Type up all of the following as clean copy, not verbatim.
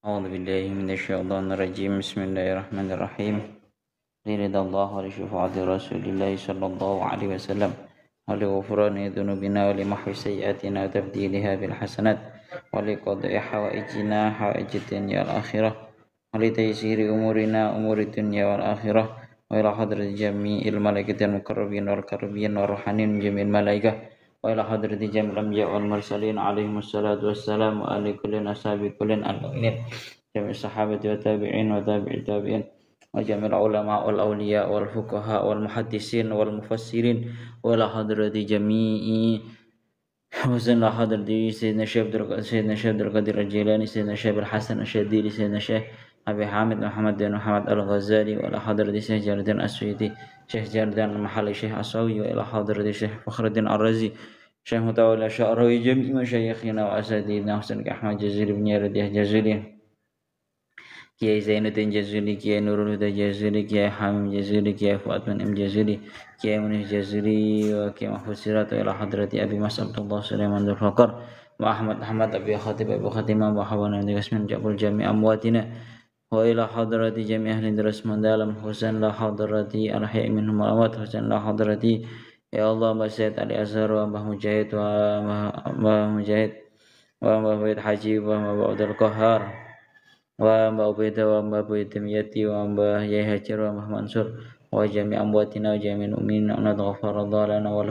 أعوذ بالله من الشيطان الرجيم بسم الله الرحمن الرحيم لرضا الله ولشفاعة رسول الله صلى الله عليه وسلم ولغفران ذنوبنا ولمحو سيئاتنا وتبديلها بالحسنات ولقضاء حوائجنا حوائج الدنيا والآخرة ولتيسير أمورنا أمور الدنيا والآخرة وإلى حضرة جميع الملائكة المقربين والكربين والروحانيين من جميع الملائكة وإلى حضرة جميع الأنبياء والمرسلين عليهم الصلاة والسلام وآل كل أصحاب كل المؤمنين جميع الصحابة والتابعين وتابع التابعين وجميع العلماء والأولياء والفقهاء والمحدثين والمفسرين وإلى حضرة جميع وسنة حضرة سيدنا الشيخ عبد القادر الجيلاني سيدنا الشيخ الحسن الشاذلي سيدنا الشيخ أبي حامد محمد بن محمد الغزالي وإلى حضرة الشيخ جردان السويدي شيخ جردان المحلي شيخ عصاوي وإلى حضرة الشيخ فخر الدين الرازي شيخ متولى الشعراوي جميع مشايخنا وأساتذتنا حسن أحمد جزيري بن يرديه جزيري Kiai Zainuddin Jazuli, Kiai Nurul Huda Jazuli, Kiai Hamim Jazuli, Kiai Fuad bin M Jazuli, Kiai Munir Jazuli, wa Kiai Mahfuz Sirat ila hadrati Abi Mas Abdullah Sulaiman Dzul Faqar wa Ahmad Abi Khatib Abu Khatimah wa Hawana bin Qasmin Jabul Jami' amwatina wa ila hadrati jami' ahli daras mandalam Husain la hadrati al-ahya' minhum al-amwat Husain la hadrati ya Allah Mbah Said Ali Azhar wa Mbah Mujahid wa Mbah Haji wa Mbah Abdul Qahar wa Mbah Ubaidah wa Mbah Buitimiyati wa Mbah Yai Hajar wa Mbah Mansur wa jami' amwatina wa jami' mu'minina wa nadghafara lana wa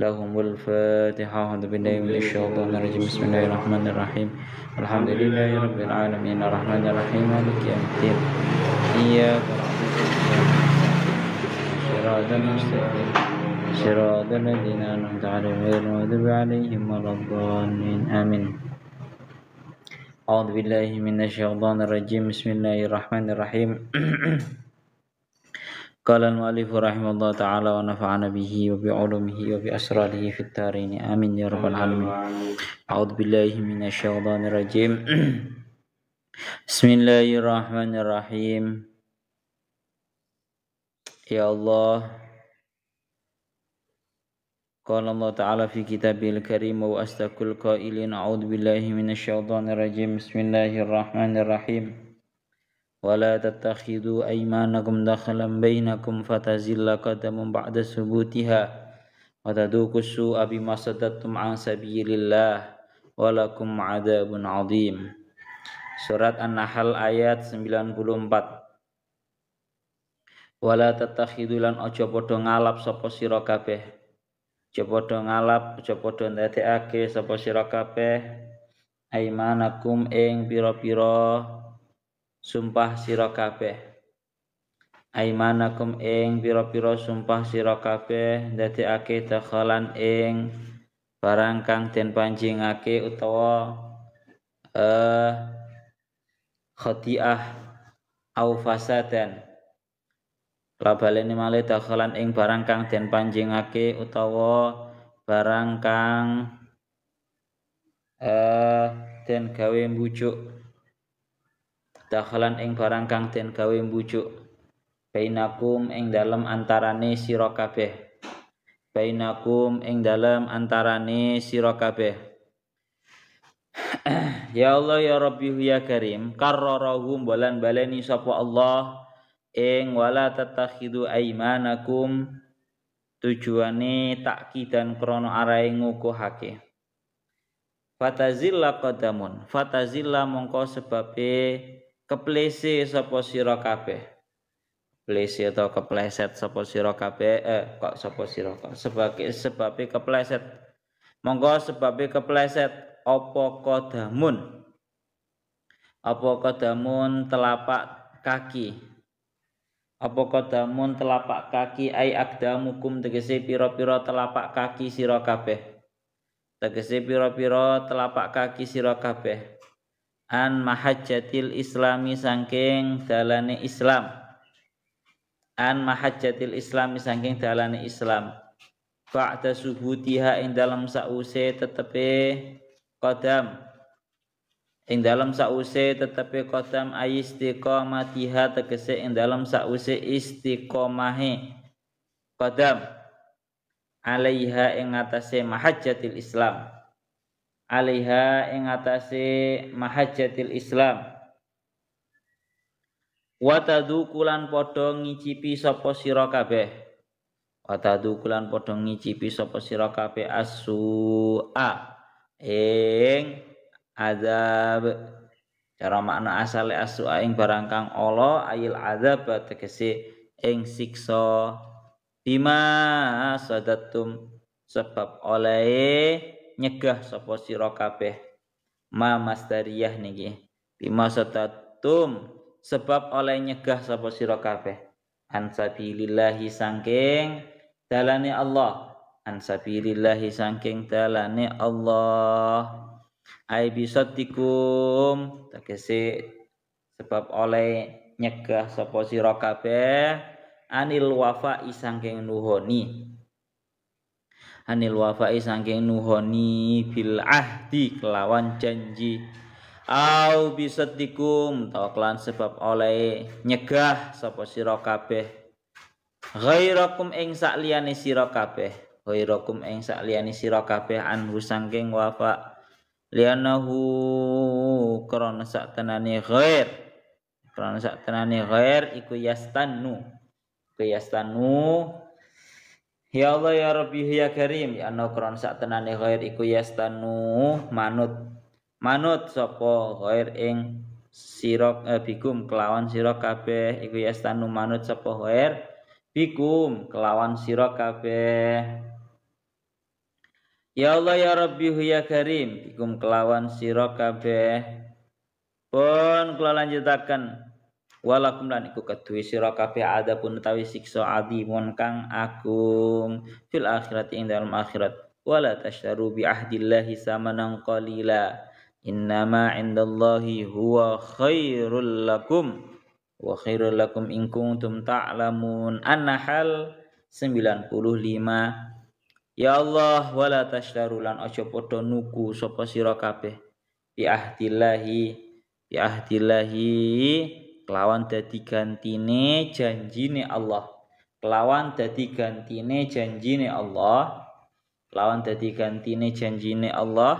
lahumul Fatihah. A'udzu billahi minasy syaithanir rajim. Bismillahirrahmanirrahim. Alhamdulillahi rabbil alamin arrahmanir rahim maliki yaumiddin. Iyyaka na'budu wa iyyaka nasta'in. Shiratal ladzina an'amta 'alaihim ghairil maghdubi 'alaihim waladdallin. Amin. A'udzu billahi minasy syaithanir rajim. Bismillahirrahmanirrahim. Qala al-mu'allif rahimahullah ta'ala wa nafa'ana bihi wa bi 'ulumihi wa bi asrarihi fid dharain. Amin ya rabbal alamin. A'udzu billahi minasy syaithanir rajim. Bismillahirrahmanirrahim. Ya Allah, Qala Allah Ta'ala fi kitabil karim wa astaqul qailin a'udzu billahi minasy syaithanir rajim. Bismillahirrahmanirrahim. Wa la tattakhidu aymanakum dakhalan bainakum fatazilla qadamun ba'da subutiha wa taduqu su'a bima sadattum an sabilillah wa lakum 'adzabun 'adzim. Surat An-Nahl ayat 94. Wa la tattakhidu lan aja padha ngalap sapa sira kabeh. Aja padha ngalap, aja padha ndadekake sapa sira kabeh aimanakum ing pira-pira sumpah sira kabeh. Aimanakum ing pira-pira sumpah sira kabeh ndadekake dakhalan ing barang kang den panjingake utawa khati'ah au fasadan. Labalene malih dakhalan ing barang kang den panjingake utawa barang kang den gawe mbujuk. Dakhalan ing barang kang den gawe mbujuk. Bainakum ing dalem antarane sira kabeh. Bainakum ing dalem antarane sira kabeh. Ya Allah ya Rabbi ya Karim, karrarahu balan-baleni sapa Allah ing wala tatakhidu aimanakum, tujuane takkidan krana arahe ngukuhake. Fatazilla qadamun, fatazilla mongko sebabe keplese sapa sira kabeh. Plese atau kepleset sapa sira kabeh sebabe kepleset. Mongko sebabe kepleset apa qadamun. Apa qadamun telapak kaki. Apa qadamun telapak kaki ai akdamukum tegese pira-pira telapak kaki sira kabeh. Tegese pira-pira telapak kaki sira kabeh. An mahajjatil islami saking dalane Islam. An mahajjatil islami saking dalane Islam. Ba'da subutiha ing dalam sause tetepe qadam. Ing dalam sause tetepe qadam istiqomatiha tegese ing dalam sause istiqomahe qadam alaiha ing atase mahajjatil Islam. Alaiha ing atase mahajjatil Islam. Wa tadzukulan padha ngicipi sapa sira kabeh. Wa tadzukulan padha ngicipi sapa sira kabeh as-su'a ing azab. Cara makna asale as-su'a ing barang kang ala ayil azab tegese ing siksa bima sadatum sebab oleh nyegah sapa sira kabeh ma masdariyah niki bima sadatum sebab oleh nyegah sapa sira kabeh an sabilillahi saking dalane Allah an sabilillahi saking dalane Allah ai bisatikum tegese sebab oleh nyegah sapa sira kabeh anil wafa'i saking nuhoni anil wafa'i saking nuhoni bil ahdi kelawan janji au bisatikum taklan sebab oleh nyegah sapa sira kabeh ghairakum ing sakliyane sira kabeh ghairakum ing sakliyane sira kabeh anhu saking wafa' lianahu krana sak tenane ghair iku yastanu ya Allah ya Rabbi ya Karim ya ana krana sak tenane ghair iku yastanu manut sapa ghair ing sira bikum kelawan sira kabeh iku yastanu manut sapa ghair bikum kelawan sira kabeh. Ya Allah ya Rabbi ya Karim bikum kelawan sira kabeh pun kula lanjutaken walakum lan iku kedue sira kabeh adapun utawi siksa adimun kang agung fil akhirat ing dalam akhirat wala tasytaru bi ahdillahi samanan qalila innama indallahi huwa khairul lakum wa khairul lakum in kuntum ta'lamun An-Nahl 95. Ya Allah wala tasytaru lan aja padha nuku sapa sira kabeh bi ahdillahi kelawan dadi gantine janjine Allah kelawan dadi gantine janjine Allah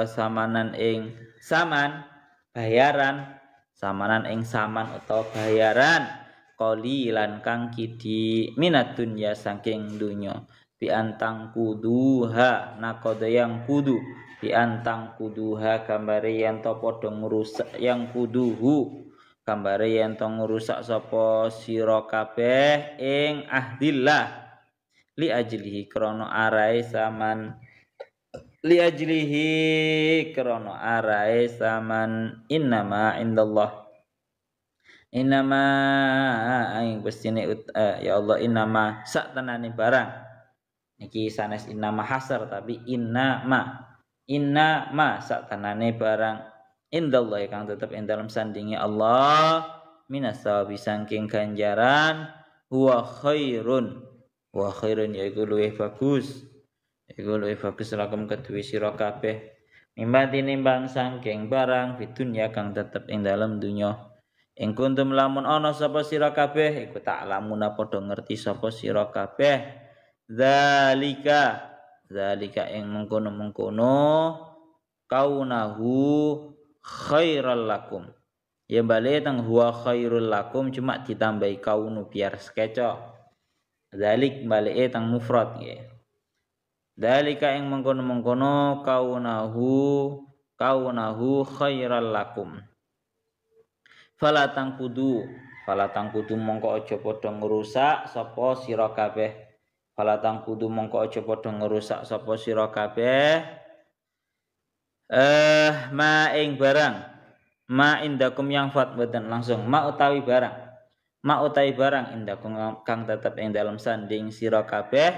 samanan ing saman bayaran samanan ing saman utawa bayaran qalilan kang kidi minat dunya saking dunya bi antang kuduha nakoda yang kudu bi antang kuduha gambare yen to padha ngrusak yang kuduhu gambare yen to ngrusak sapa sira kabeh ing ahdillah li ajlihi krana arae saman innama indallah Inama aing pestine ya Allah inama sak tenane barang niki sanes inama hasar tapi inama sak tenane barang indallah kang tetep ing dalam sandinge Allah minas sawabi saking ganjaran wa khairun yaiku luwih bagus lakum kedue sira kabeh nimbang saking barang fidunya kang tetep ing dalam dunya ing kuntum lamun ana sapa sira kabeh iku tak lamuna padha ngerti sapa sira kabeh zalika ing mengkono kaunahu khairal lakum ya bali tang huwa khairul lakum cuma ditambahi kaunu biar sekecok zalik bali tang mufrad ya zalika ing mengkono kaunahu khairal lakum Fala tangkudu mongko aja padha ngrusak sapa sira kabeh ma ing barang ma indakum yang fat badan langsung ma utawi barang indakum kang tetep ing dalam sanding sira kabeh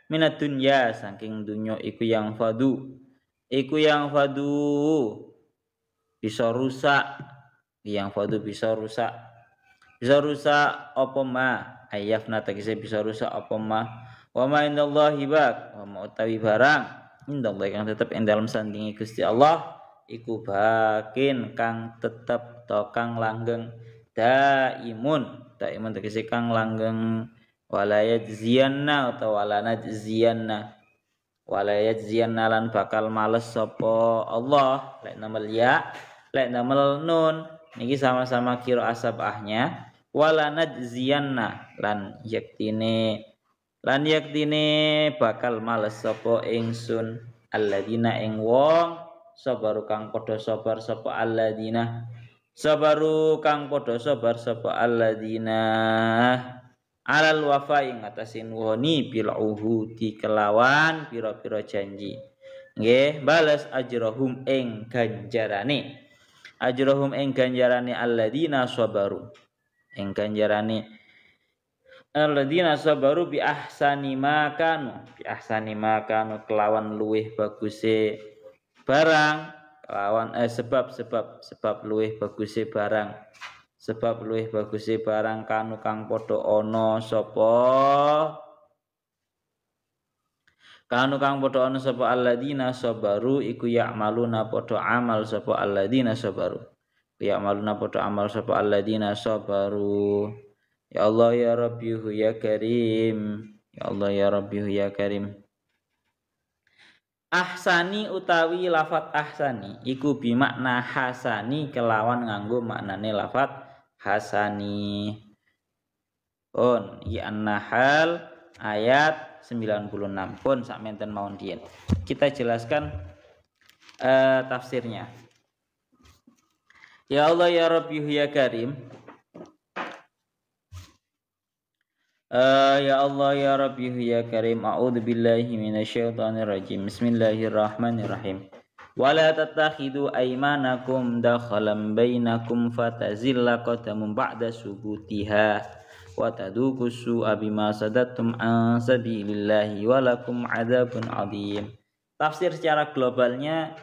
minad dunya saking dunya iku yang fadu bisa rusak bisa rusak apa ma ayafna tegese bisa rusak apa ma wa ma indallahi bak wa ma utawi barang indallahi kang tetep ing dalem sandinge Gusti Allah iku bakin kang tetep to kang langgeng daimun tegese kang langgeng walayat ziyanna utawa walanat ziyanna wala yajziyanna lan bakal males sapa Allah. Lek namel ya, lek namel nun niki sama-sama kira asabahnya. Wala najziyanna lan yaktine bakal males sapa ingsun alladzina ing wong sabaru kang padha sabar sapa alladzina sabaru kang padha sabar sapa alladzina alal wafa ing atasin woni bil uhudi kelawan pira-pira janji nggih bales ajrahum ing ganjarane alladzina sabaru ing ganjarane alladzina sabaru bi ahsani makanu kelawan luweh baguse barang kelawan sebab luweh baguse barang kanu kang padha ana sapa alladzina sabaru iku ya'maluna padha amal sapa alladzina sabaru ya Allah ya Rabbihu ya Karim ahsani utawi lafat ahsani iku bimakna hasani kelawan nganggo maknane lafat hasani pun ya an-nahl ayat 96 pun sakmenten mawon diyen kita jelaskan tafsirnya. Ya Allah ya Rabbi ya Karim. Ya Allah ya Rabbi ya Karim. A'udzu billahi minasyaitonir rajim. Bismillahirrahmanirrahim. Wala tattakhidu aymanakum dakhalan bainakum fatazilla qadamun ba'da subutiha wa taduku su'a bima sadattum an sabilillahi walakum adzabun adzim. Tafsir secara globalnya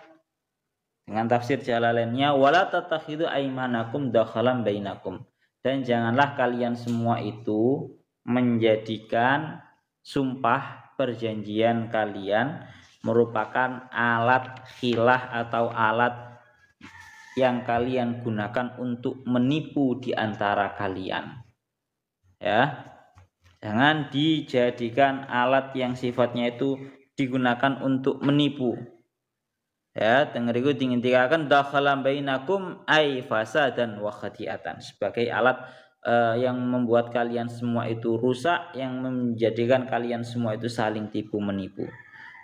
dengan tafsir Jalalainnya wala tattakhidu aymanakum dakhalan bainakum, dan janganlah kalian semua itu menjadikan sumpah perjanjian kalian merupakan alat khilah atau alat yang kalian gunakan untuk menipu di antara kalian. Ya. Jangan dijadikan alat yang sifatnya itu digunakan untuk menipu. Ya, tengeriku diintikaken dakhalan bainakum ay fasadan wa khati'atan, sebagai alat yang membuat kalian semua itu rusak, yang menjadikan kalian semua itu saling tipu menipu.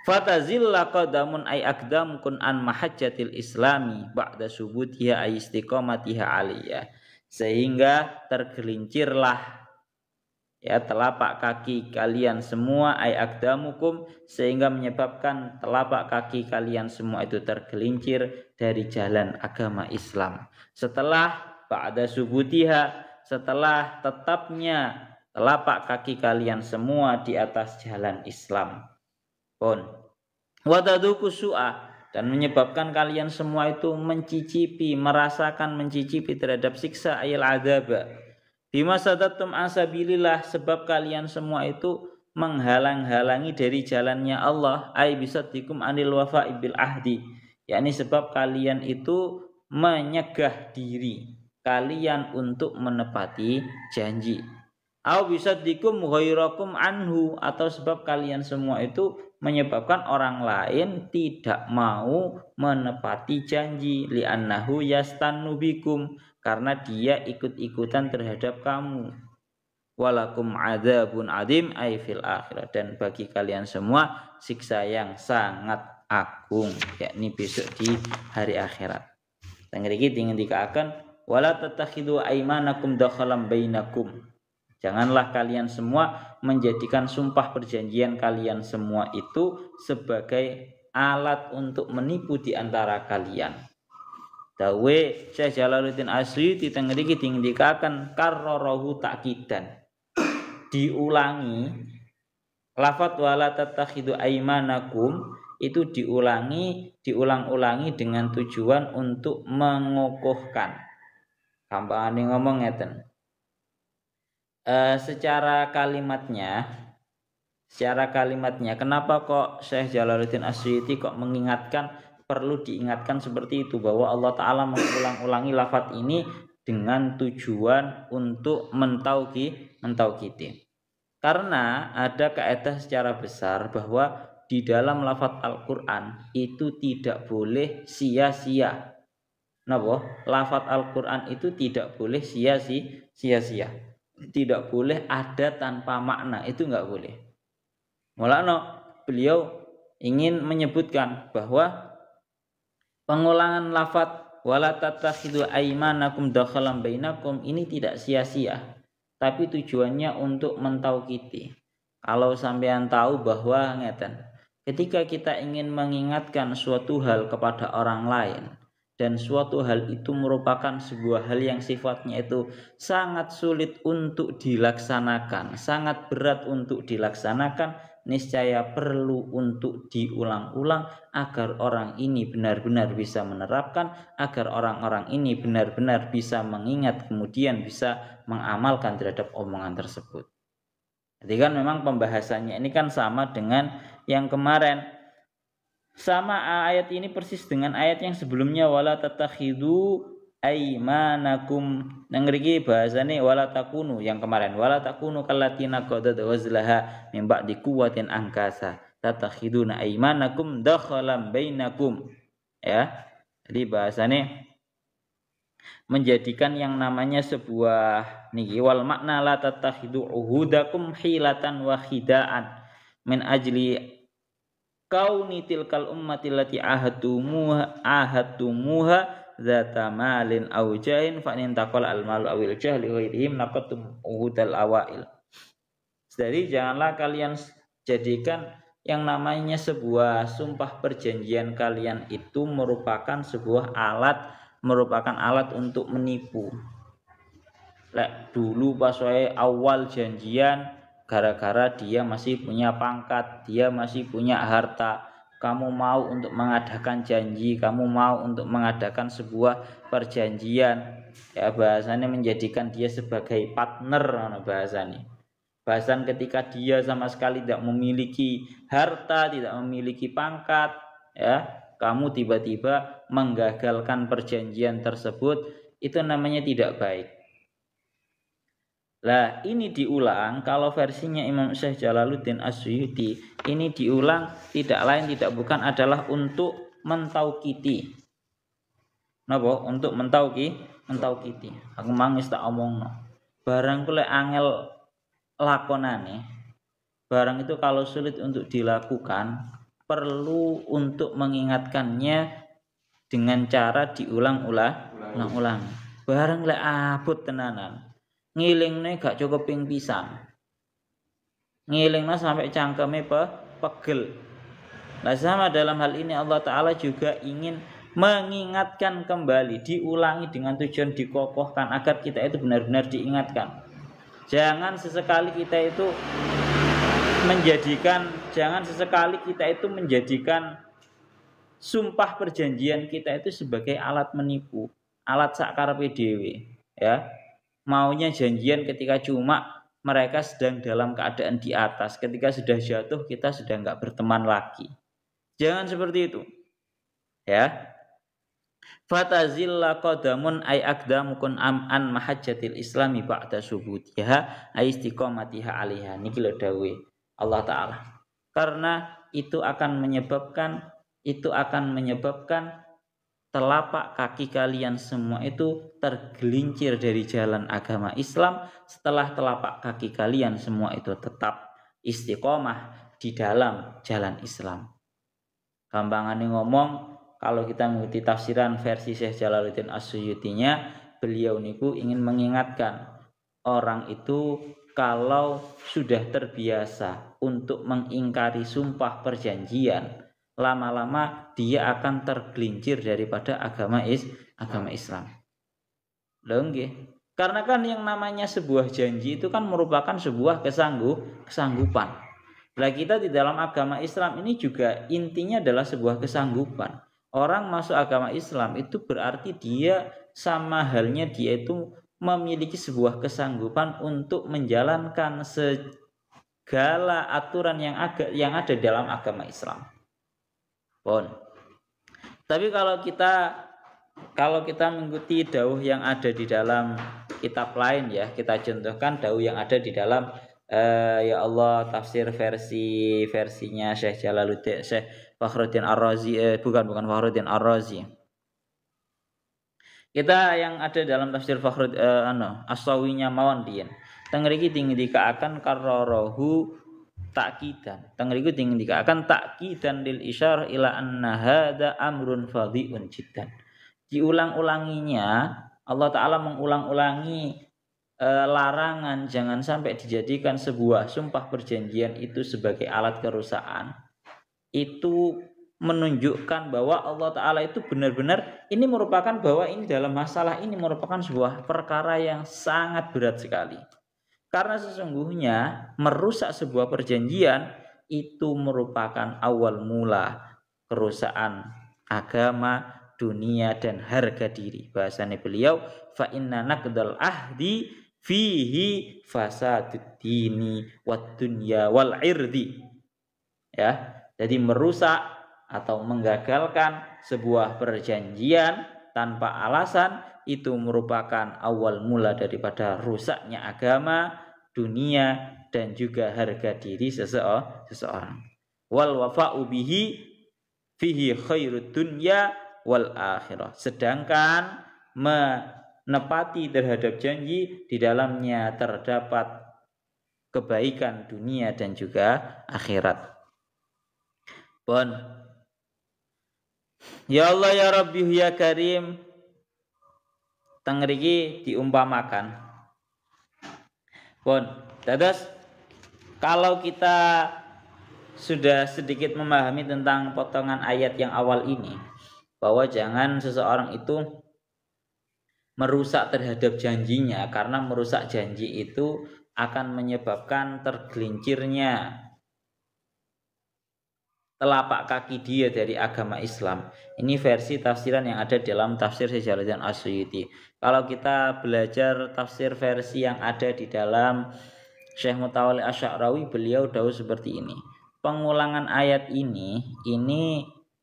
Fatazilla qadamun ay aqdamukun an mahajjatil islami ba'da subutiha ay istiqamatiha aliyah, sehingga tergelincirlah ya telapak kaki kalian semua ay aqdamukum, sehingga menyebabkan telapak kaki kalian semua itu tergelincir dari jalan agama Islam setelah ba'da subutiha, setelah tetapnya telapak kaki kalian semua di atas jalan Islam pun wadaduku su'a, dan menyebabkan kalian semua itu merasakan mencicipi terhadap siksa ayil adaba bima sadattum asabilillah, sebab kalian semua itu menghalang-halangi dari jalannya Allah, ay bisadikum anil wafa'i bil ahdi, yakni sebab kalian itu menyegah diri kalian untuk menepati janji. Au bisadikum ghairakum anhu, atau sebab kalian semua itu menyebabkan orang lain tidak mau menepati janji, li'annahu yastannu bikum, karena dia ikut-ikutan terhadap kamu. Walakum adzabun adzim ay fil akhirah, dan bagi kalian semua siksa yang sangat agung, yakni besok di hari akhirat. Dan ngriki dikatakan wala tatakhidu aymanakum dakhalan bainakum, janganlah kalian semua menjadikan sumpah perjanjian kalian semua itu sebagai alat untuk menipu di antara kalian. Dawe Syekh Jalaluddin Asyuti tengriki dikatakan karrarahu ta'kidan, diulangi lafaz wala tatakhidu aymanakum itu diulang-ulangi dengan tujuan untuk mengukuhkan. Gampangane ngomong ngeten. Secara kalimatnya kenapa kok Syekh Jalaluddin Asyuti kok perlu diingatkan seperti itu, bahwa Allah Ta'ala mengulang-ulangi lafaz ini dengan tujuan untuk mentaukiti. Karena ada kaidah secara besar bahwa di dalam lafaz Al-Qur'an itu tidak boleh sia-sia. Napa? Lafaz Al-Qur'an itu tidak boleh sia-sia. Tidak boleh ada tanpa makna, itu enggak boleh. Mulanya beliau ingin menyebutkan bahwa pengulangan lafaz wala tattakhidhu aymanakum dakhalan bainakum ini tidak sia-sia, tapi tujuannya untuk mentaukiti. Kalau sampean tahu bahwa ngeten, ketika kita ingin mengingatkan suatu hal kepada orang lain dan suatu hal itu merupakan sebuah hal yang sifatnya itu sangat sulit untuk dilaksanakan, sangat berat untuk dilaksanakan, niscaya perlu untuk diulang-ulang agar orang ini benar-benar bisa menerapkan, agar orang-orang ini benar-benar bisa mengingat kemudian bisa mengamalkan terhadap omongan tersebut. Jadi kan memang pembahasannya ini kan sama dengan yang kemarin. Sama ayat ini persis dengan ayat yang sebelumnya wala tattakhidhu aymanakum. Nang mriki bahasane wala takunu yang kemarin wala takunu kallatina qadat wazlaha min ba'di quwwatin angkasa tattakhiduna aymanakum dakhalan bainakum. Ya. Jadi bahasane menjadikan yang namanya sebuah niki wal makna la tattakhidhu uhudakum hilatan wa khidaan min ajli kauni tilkal ummati lati ahadtumuha zata malin aw jahin fa in taqal al malu awil jahli ghairihim naqatum uhudal awail. Jadi janganlah kalian jadikan yang namanya sebuah sumpah perjanjian kalian itu merupakan alat untuk menipu. Lek dulu pas wae awal janjian gara-gara dia masih punya pangkat, dia masih punya harta, kamu mau untuk mengadakan janji, kamu mau untuk mengadakan sebuah perjanjian, ya bahasanya menjadikan dia sebagai partner, bahasanya. Bahasan ketika dia sama sekali tidak memiliki harta, tidak memiliki pangkat, ya, kamu tiba-tiba menggagalkan perjanjian tersebut, itu namanya tidak baik. Lah ini diulang kalau versinya Imam Syekh Jalaluddin As-Suyuti ini diulang tidak lain tidak bukan adalah untuk mentaukiti. Napa? Untuk mentaukiti. Aku mangis tak omongno. Barang ku lek angel lakonane, barang itu kalau sulit untuk dilakukan perlu untuk mengingatkannya dengan cara diulang-ulang. Barang lek abot tenanan. Ngilingne gak cukup ping pisan. Ngilingna sampai cangkeme pegel. Nah sama dalam hal ini Allah Ta'ala juga ingin mengingatkan kembali, diulangi dengan tujuan dikokohkan agar kita itu benar-benar diingatkan. Jangan sesekali kita itu menjadikan sumpah perjanjian kita itu sebagai alat menipu, alat sakarepe dhewe, ya. Maunya janjian ketika cuma mereka sedang dalam keadaan di atas, ketika sudah jatuh kita sudah enggak berteman lagi. Jangan seperti itu. Ya. Fatazilla qadamun ay aqdamukun an mahajjatil islami ba'da subutiha ay istiqamatiha 'alaiha. Niki lho dawuhe Allah Ta'ala. Karena itu akan menyebabkan telapak kaki kalian semua itu tergelincir dari jalan agama Islam setelah telapak kaki kalian semua itu tetap istiqomah di dalam jalan Islam. Gampangane ngomong, kalau kita mengikuti tafsiran versi Syekh Jalaluddin As-Suyutinya, beliau niku ingin mengingatkan orang itu kalau sudah terbiasa untuk mengingkari sumpah perjanjian, lama-lama dia akan tergelincir daripada agama Islam. Loh nggih. Karena kan yang namanya sebuah janji itu kan merupakan sebuah kesanggupan. Lah kita di dalam agama Islam ini juga intinya adalah sebuah kesanggupan. Orang masuk agama Islam itu berarti dia sama halnya dia itu memiliki sebuah kesanggupan untuk menjalankan segala aturan yang ada dalam agama Islam. Tapi kalau kita mengikuti dawuh yang ada di dalam kitab lain, ya, kita contohkan dawuh yang ada di dalam Ya Allah, tafsir versinya Syekh Jalaluddin, Syekh Fakhruddin Ar-Razi, bukan Fakhruddin Ar-Razi. Kita yang ada dalam tafsir Fakhrud As-Sawinya mawon riyen. Teng mriki dingdikaaken kararahu takidan. Teng mriku dingdikaaken takidan lil isyarah ila anna hadza amrun fadhi'un jiddan. Diulang-ulanginya, Allah Ta'ala mengulang-ulangi larangan jangan sampai dijadikan sebuah sumpah perjanjian itu sebagai alat kerusakan. Itu menunjukkan bahwa Allah Ta'ala itu benar-benar ini merupakan bahwa ini dalam masalah ini merupakan sebuah perkara yang sangat berat sekali. Karena sesungguhnya merusak sebuah perjanjian itu merupakan awal mula kerusakan agama, dunia, dan harga diri. Bahasanya beliau, fa inna naqdal ahdi fihi fasadud dini wad dunya wal irdi. Ya, jadi merusak atau menggagalkan sebuah perjanjian tanpa alasan itu merupakan awal mula daripada rusaknya agama, dunia, dan juga harga diri seseorang. Wal wafa'u bihi fihi khairud dunya wal akhirah. Sedangkan menepati terhadap janji di dalamnya terdapat kebaikan dunia dan juga akhirat. Pun ya Allah ya Rabbi ya Karim, teng mriki diumpamakan. Pun dados kalau kita sudah sedikit memahami tentang potongan ayat yang awal ini, bahwa jangan seseorang itu merusak terhadap janjinya, karena merusak janji itu akan menyebabkan tergelincirnya telapak kaki dia dari agama Islam. Ini versi tafsiran yang ada dalam tafsir Syekh Jalaluddin As-Suyuti. Kalau kita belajar tafsir versi yang ada di dalam Syekh Mutawalli Asy-Sya'rawi, beliau dahulu seperti ini. Pengulangan ayat ini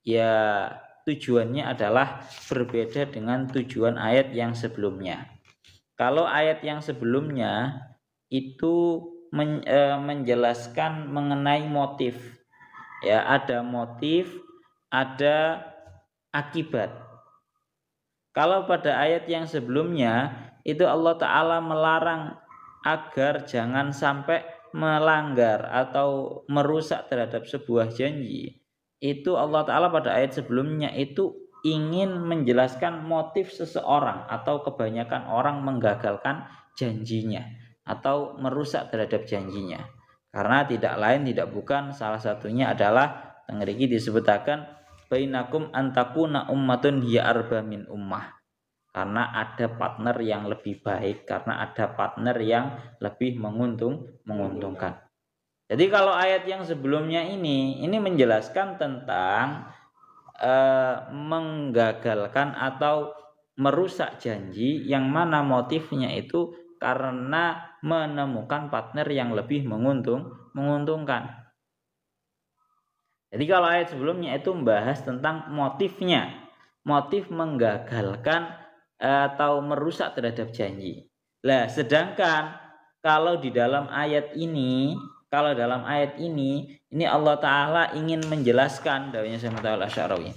ya tujuannya adalah berbeda dengan tujuan ayat yang sebelumnya. Kalau ayat yang sebelumnya itu menjelaskan mengenai motif. Ya, ada motif, ada akibat. Kalau pada ayat yang sebelumnya itu Allah Ta'ala melarang agar jangan sampai melanggar atau merusak terhadap sebuah janji. Itu Allah Ta'ala pada ayat sebelumnya itu ingin menjelaskan motif seseorang atau kebanyakan orang menggagalkan janjinya atau merusak terhadap janjinya. Karena tidak lain tidak bukan, salah satunya adalah tengriki disebutakan bainakum antakuna ummatun hiya arba min ummah. Karena ada partner yang lebih baik, karena ada partner yang lebih menguntungkan. Jadi kalau ayat yang sebelumnya ini menjelaskan tentang menggagalkan atau merusak janji yang mana motifnya itu karena menemukan partner yang lebih menguntungkan. Jadi kalau ayat sebelumnya itu membahas tentang motifnya, motif menggagalkan atau merusak terhadap janji. Lah, sedangkan kalau di dalam ayat ini, ini Allah Ta'ala ingin menjelaskan, dawuhnya Syekh Mutawalli Asy-Sya'rawi,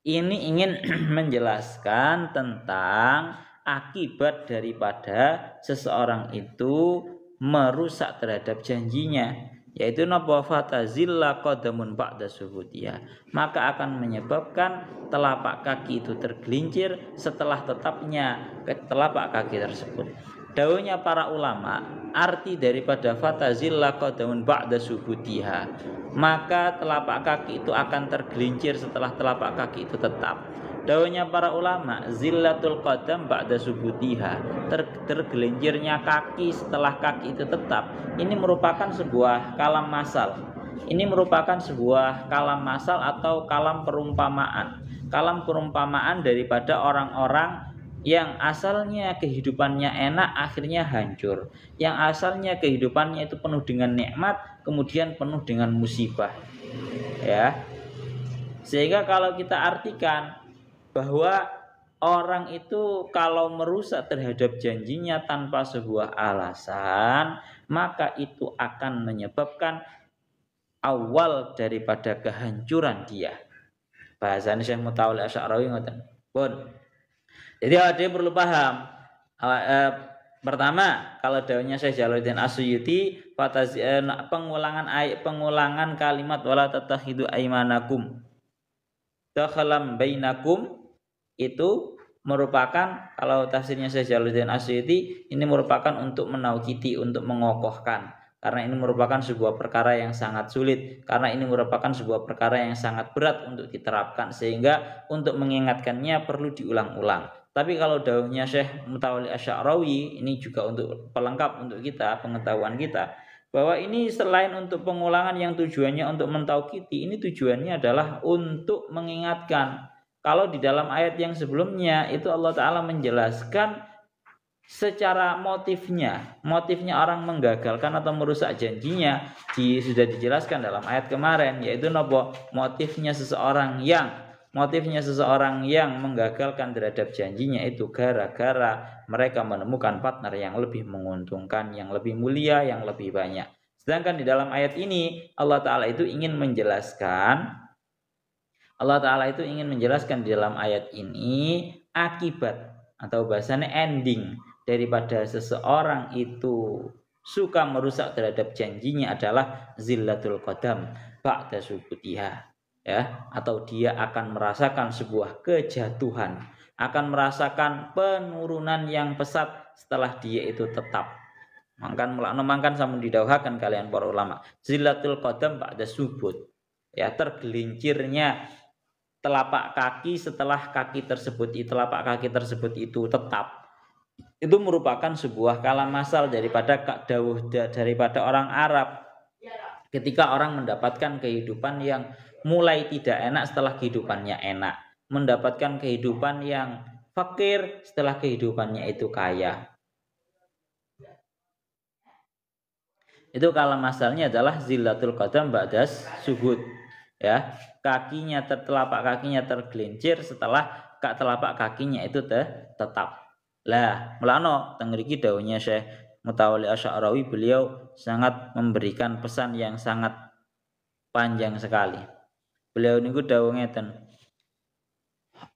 ini ingin menjelaskan tentang akibat daripada seseorang itu merusak terhadap janjinya, yaitu napa fatazilla qadamun ba'da subutia, maka akan menyebabkan telapak kaki itu tergelincir setelah tetapnya telapak kaki tersebut. Dawuhnya para ulama, arti daripada fatazilla qadamun ba'da subutiha, maka telapak kaki itu akan tergelincir setelah telapak kaki itu tetap. Dawuhnya para ulama, zillatul qadam ba'da subutiha, tergelincirnya kaki setelah kaki itu tetap, ini merupakan sebuah kalam masal. Ini merupakan sebuah kalam masal atau kalam perumpamaan. Kalam perumpamaan daripada orang-orang yang asalnya kehidupannya enak akhirnya hancur, yang asalnya kehidupannya itu penuh dengan nikmat kemudian penuh dengan musibah. Ya. Sehingga kalau kita artikan bahwa orang itu kalau merusak terhadap janjinya tanpa sebuah alasan, maka itu akan menyebabkan awal daripada kehancuran dia. Bahasanya Syekh Mutawalli Asy'arawi ngoten. Pun. Jadi ada perlu paham. Pertama, kalau dawuhnya Syekh Jalaluddin As-Suyuti, pengulangan kalimat wala tattakhidu aymanakum dakhalam bainakum itu merupakan, kalau tafsirnya Syekh Jalaluddin As-Suyuti, ini merupakan untuk menaukiti, untuk mengokohkan. Karena ini merupakan sebuah perkara yang sangat sulit, karena ini merupakan sebuah perkara yang sangat berat untuk diterapkan, sehingga untuk mengingatkannya perlu diulang-ulang. Tapi kalau dawuhnya Syekh Mutawalli Asy'arawi, ini juga untuk pelengkap untuk kita, pengetahuan kita, bahwa ini selain untuk pengulangan yang tujuannya untuk mentaukiti, ini tujuannya adalah untuk mengingatkan. Kalau di dalam ayat yang sebelumnya itu Allah Ta'ala menjelaskan secara motifnya orang menggagalkan atau merusak janjinya sudah dijelaskan dalam ayat kemarin, yaitu motifnya seseorang yang menggagalkan terhadap janjinya itu gara-gara mereka menemukan partner yang lebih menguntungkan, yang lebih mulia, yang lebih banyak. Sedangkan di dalam ayat ini Allah Ta'ala itu ingin menjelaskan di dalam ayat ini akibat atau bahasanya ending daripada seseorang itu suka merusak terhadap janjinya adalah zillatul qadam ba'da subutiha, ya, atau dia akan merasakan sebuah kejatuhan, akan merasakan penurunan yang pesat setelah dia itu tetap. Mangkan sampun didhawuhaken kalian para ulama, zillatul qadam ba'da subut, ya, tergelincirnya telapak kaki setelah telapak kaki tersebut itu tetap. Itu merupakan sebuah kalam masal daripada orang Arab ketika orang mendapatkan kehidupan yang mulai tidak enak setelah kehidupannya enak, mendapatkan kehidupan yang fakir setelah kehidupannya itu kaya. Itu kalam masalnya adalah zillatul qadam ba'das subut, ya, telapak kakinya tergelincir setelah telapak kakinya itu tetap. Lah, melano teng mriki dawuhnya Syekh Mutawalli Asy'arawi, beliau sangat memberikan pesan yang sangat panjang sekali. Beliau niku dawuh ngeten.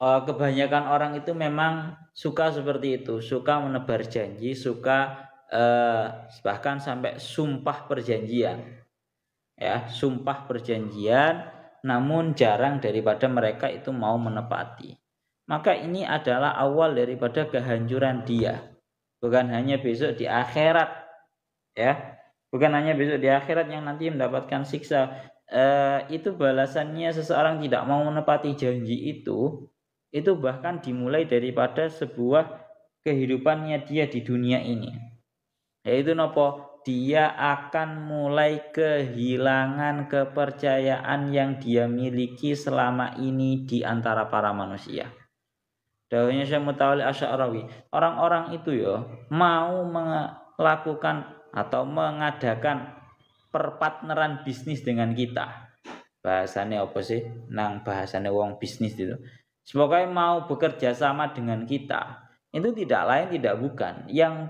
Kebanyakan orang itu memang suka seperti itu, suka menebar janji, suka bahkan sampai sumpah perjanjian. Ya, sumpah perjanjian, namun jarang daripada mereka itu mau menepati. Maka ini adalah awal daripada kehancuran dia. Bukan hanya besok di akhirat, ya. Bukan hanya besok di akhirat yang nanti mendapatkan siksa. Itu balasannya seseorang tidak mau menepati janji itu bahkan dimulai daripada sebuah kehidupannya dia di dunia ini. Yaitu nopo? Dia akan mulai kehilangan kepercayaan yang dia miliki selama ini di antara para manusia. Dawuhnya Syekh Mutawalli Asy'arawi, orang-orang itu mau melakukan atau mengadakan perpartneran bisnis dengan kita. Bahasanya apa sih? Nang bahasanya wong bisnis itu. Pokoknya mau bekerja sama dengan kita. Itu tidak lain tidak bukan yang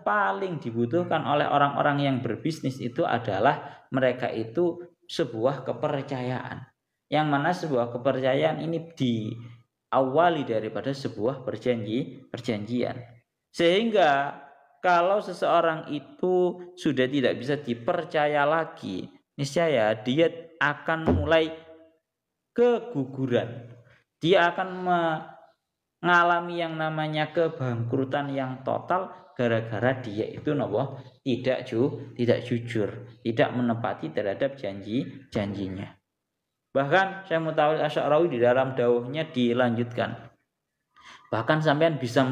paling dibutuhkan oleh orang-orang yang berbisnis itu adalah mereka itu sebuah kepercayaan. Yang mana sebuah kepercayaan ini diawali daripada sebuah perjanjian. Sehingga kalau seseorang itu sudah tidak bisa dipercaya lagi, niscaya dia akan mulai keguguran. Dia akan mengalami yang namanya kebangkrutan yang total gara-gara dia itu tidak jujur, tidak menepati terhadap janjinya. Bahkan Syekh Mutawalli Asy'arawi di dalam dawuhnya dilanjutkan. Bahkan sampean bisa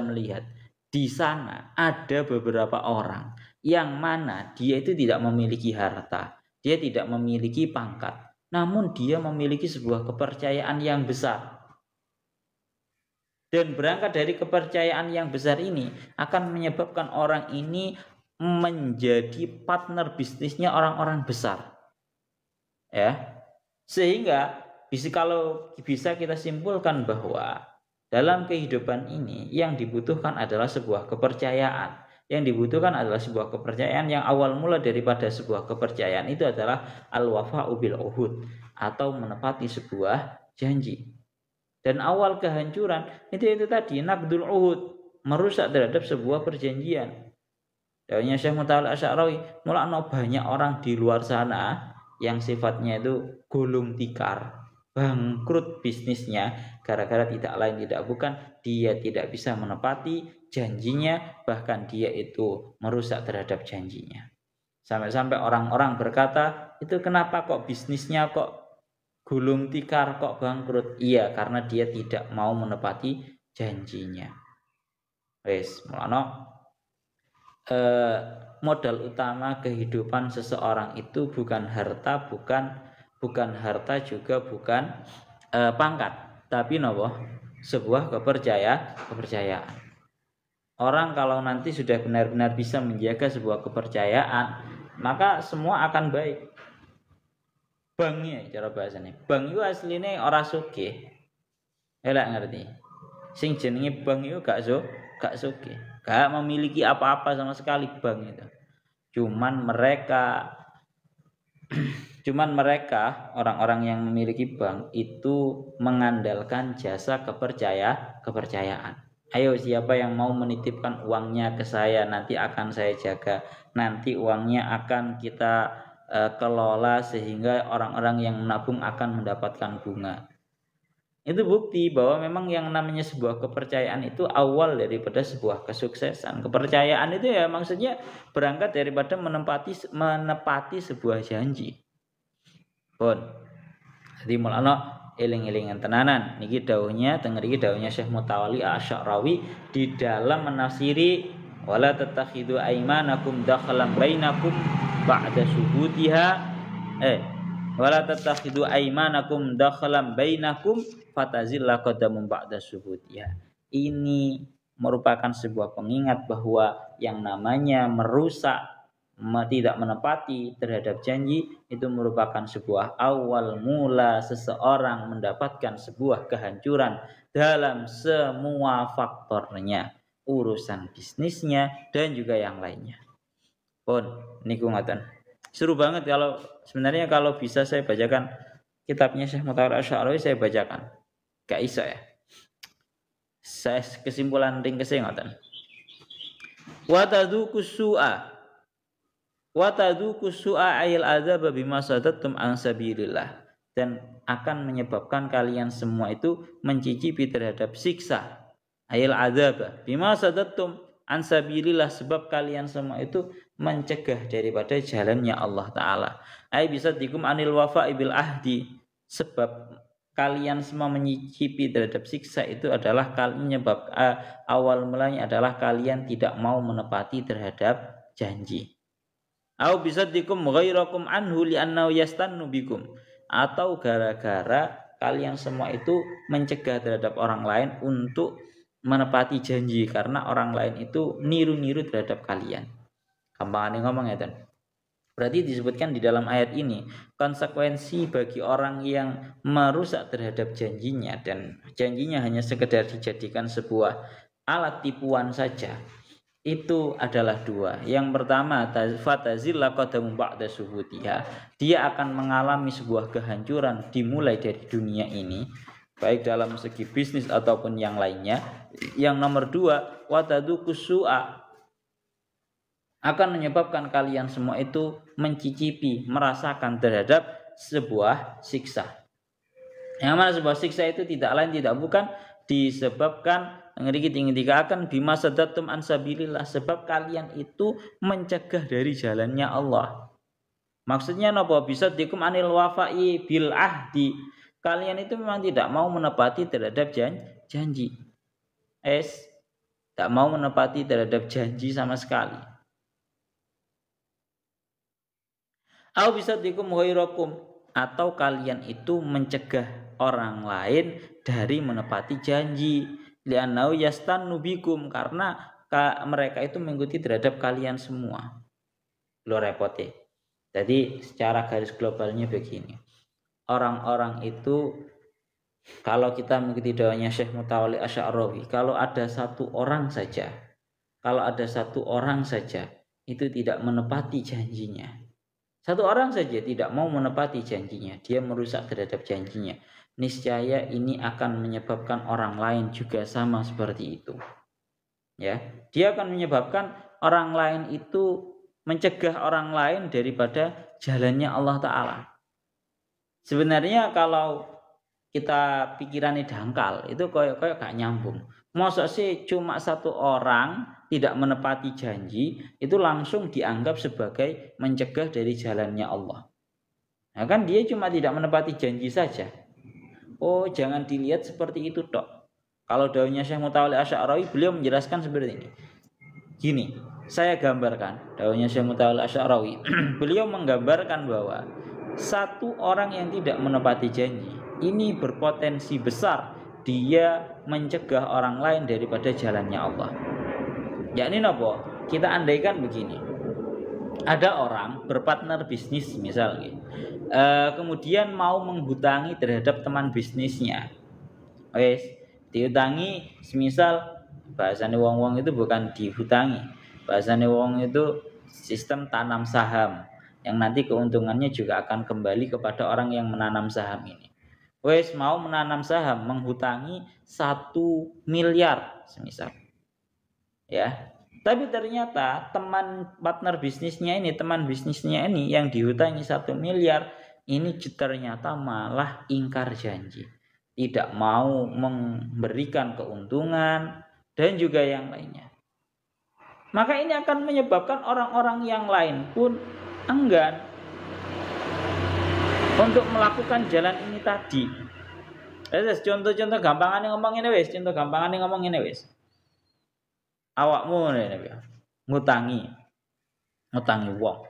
melihat di sana ada beberapa orang yang mana dia itu tidak memiliki harta, dia tidak memiliki pangkat, namun dia memiliki sebuah kepercayaan yang besar. Dan berangkat dari kepercayaan yang besar ini akan menyebabkan orang ini menjadi partner bisnisnya orang-orang besar. Ya. Sehingga kalau bisa kita simpulkan bahwa Dalam kehidupan ini yang dibutuhkan adalah sebuah kepercayaan. Yang dibutuhkan adalah sebuah kepercayaan yang awal mula daripada sebuah kepercayaan itu adalah al-wafa'u bil uhud, atau menepati sebuah janji. Dan awal kehancuran itu tadi naqdul uhud, merusak terhadap sebuah perjanjian. Dawuhnya Syekh Mutawalli Asy'arawi, mulakno banyak orang di luar sana yang sifatnya itu gulung tikar, bangkrut bisnisnya gara-gara tidak lain tidak bukan dia tidak bisa menepati janjinya, bahkan dia itu merusak terhadap janjinya. Sampai-sampai orang-orang berkata, itu kenapa kok bisnisnya kok gulung tikar, kok bangkrut? Iya, karena dia tidak mau menepati janjinya. Wes, mulakno modal utama kehidupan seseorang itu bukan harta, bukan harta, juga bukan pangkat, tapi nopo sebuah kepercayaan. Orang kalau nanti sudah benar-benar bisa menjaga sebuah kepercayaan, maka semua akan baik. Banknya cara bahasanya, bank itu aslinya ora sugih. Elak ngerti. Sing jenenge bank itu gak sugih. Gak memiliki apa-apa sama sekali bank itu. Cuman mereka orang-orang yang memiliki bank itu mengandalkan jasa kepercayaan. Ayo, siapa yang mau menitipkan uangnya ke saya, nanti akan saya jaga. Nanti uangnya akan kita kelola sehingga orang-orang yang menabung akan mendapatkan bunga. Itu bukti bahwa memang yang namanya sebuah kepercayaan itu awal daripada sebuah kesuksesan. Kepercayaan itu ya maksudnya berangkat daripada menepati sebuah janji. Pun. Jadi mulana eling-elingan tenanan. Niki dawuhnya Syekh Mutawalli Asy'arawi di dalam menafsiri wala tattakhidu aymanakum dakhalan bainakum ba'da subutiha wala tattakhidu aymanakum dakhalan bainakum fatazilla qadamun ba'da subutiha. Ini merupakan sebuah pengingat bahwa yang namanya merusak, tidak menepati terhadap janji itu merupakan sebuah awal mula seseorang mendapatkan sebuah kehancuran dalam semua faktornya, urusan bisnisnya dan juga yang lainnya. Pun niku ngoten. Seru banget sebenarnya kalau bisa saya bacakan kitabnya Syekh Mutawalli Asy'arawi, saya bacakan. Gak iso ya. Saya kesimpulan ringkese ngoten. Wa tadzuku su'a ayil adzab bima sadattum an sabilillah, dan akan menyebabkan kalian semua itu mencicipi terhadap siksa. Ayil adzab bima sadattum an sabilillah, sebab kalian semua itu mencegah daripada jalannya Allah Ta'ala. Ay bisa dikum anil wafa'i bil ahdi, sebab kalian semua menyicipi terhadap siksa itu adalah menyebab awal mulanya adalah kalian tidak mau menepati terhadap janji. Au bisa dikum ghairakum anhu li'annahu yastannu bikum, atau gara-gara kalian semua itu mencegah terhadap orang lain untuk menepati janji karena orang lain itu niru-niru terhadap kalian. Gampangane ngomong ya, berarti disebutkan di dalam ayat ini konsekuensi bagi orang yang merusak terhadap janjinya dan janjinya hanya sekedar dijadikan sebuah alat tipuan saja, itu adalah dua. Yang pertama, fatazilla qadamu ba'da subutiha, dia akan mengalami sebuah kehancuran dimulai dari dunia ini, baik dalam segi bisnis ataupun yang lainnya. Yang nomor dua, watadukus su'a, akan menyebabkan kalian semua itu mencicipi, merasakan terhadap sebuah siksa. Yang mana sebuah siksa itu tidak lain tidak bukan disebabkan akan bima sadatum ansabilillah, sebab kalian itu mencegah dari jalannya Allah. Maksudnya napa? Bisa dikum anil wafa'i bil ahdi, kalian itu memang tidak mau menepati terhadap janji. Tak mau menepati terhadap janji sama sekali. Au bisa dikum ghairakum, atau kalian itu mencegah orang lain dari menepati janji. Li'annau yastannu bikum, karena mereka itu mengikuti terhadap kalian semua. Lo repotnya. Jadi secara garis globalnya begini. Orang-orang itu Kalau kita mengikuti dakwahnya Syekh Mutawalli Asy'arawi, kalau ada satu orang saja itu tidak menepati janjinya, satu orang saja tidak mau menepati janjinya, dia merusak terhadap janjinya, niscaya ini akan menyebabkan orang lain juga sama seperti itu. Ya, dia akan menyebabkan orang lain itu mencegah orang lain daripada jalannya Allah Ta'ala. Sebenarnya kalau kita pikirannya dangkal, itu kayak gak nyambung. Masa sih cuma satu orang tidak menepati janji, itu langsung dianggap sebagai mencegah dari jalannya Allah. Nah kan dia cuma tidak menepati janji saja. Oh, jangan dilihat seperti itu tok. Kalau daunnya Syekh Mutawalli Asy'arawi, beliau menjelaskan seperti ini. Gini, saya gambarkan daunnya Syekh Mutawalli Asy'arawi. Beliau menggambarkan bahwa satu orang yang tidak menepati janji ini berpotensi besar dia mencegah orang lain daripada jalannya Allah. Yakni nopo? Kita andaikan begini. Ada orang berpartner bisnis misalnya, kemudian mau menghutangi terhadap teman bisnisnya. Wes, dihutangi semisal bahasane wong-wong itu bukan dihutangi. Bahasane wong itu sistem tanam saham yang nanti keuntungannya juga akan kembali kepada orang yang menanam saham ini. Wes mau menanam saham, menghutangi 1 miliar semisal. Ya. Tapi ternyata teman bisnisnya ini yang dihutangi 1 miliar ini ternyata malah ingkar janji, tidak mau memberikan keuntungan dan juga yang lainnya. Maka ini akan menyebabkan orang-orang yang lain pun enggan untuk melakukan jalan ini tadi. Contoh-contoh gampangannya ngomong ini wis. Awakmu ngene ngutangi wong.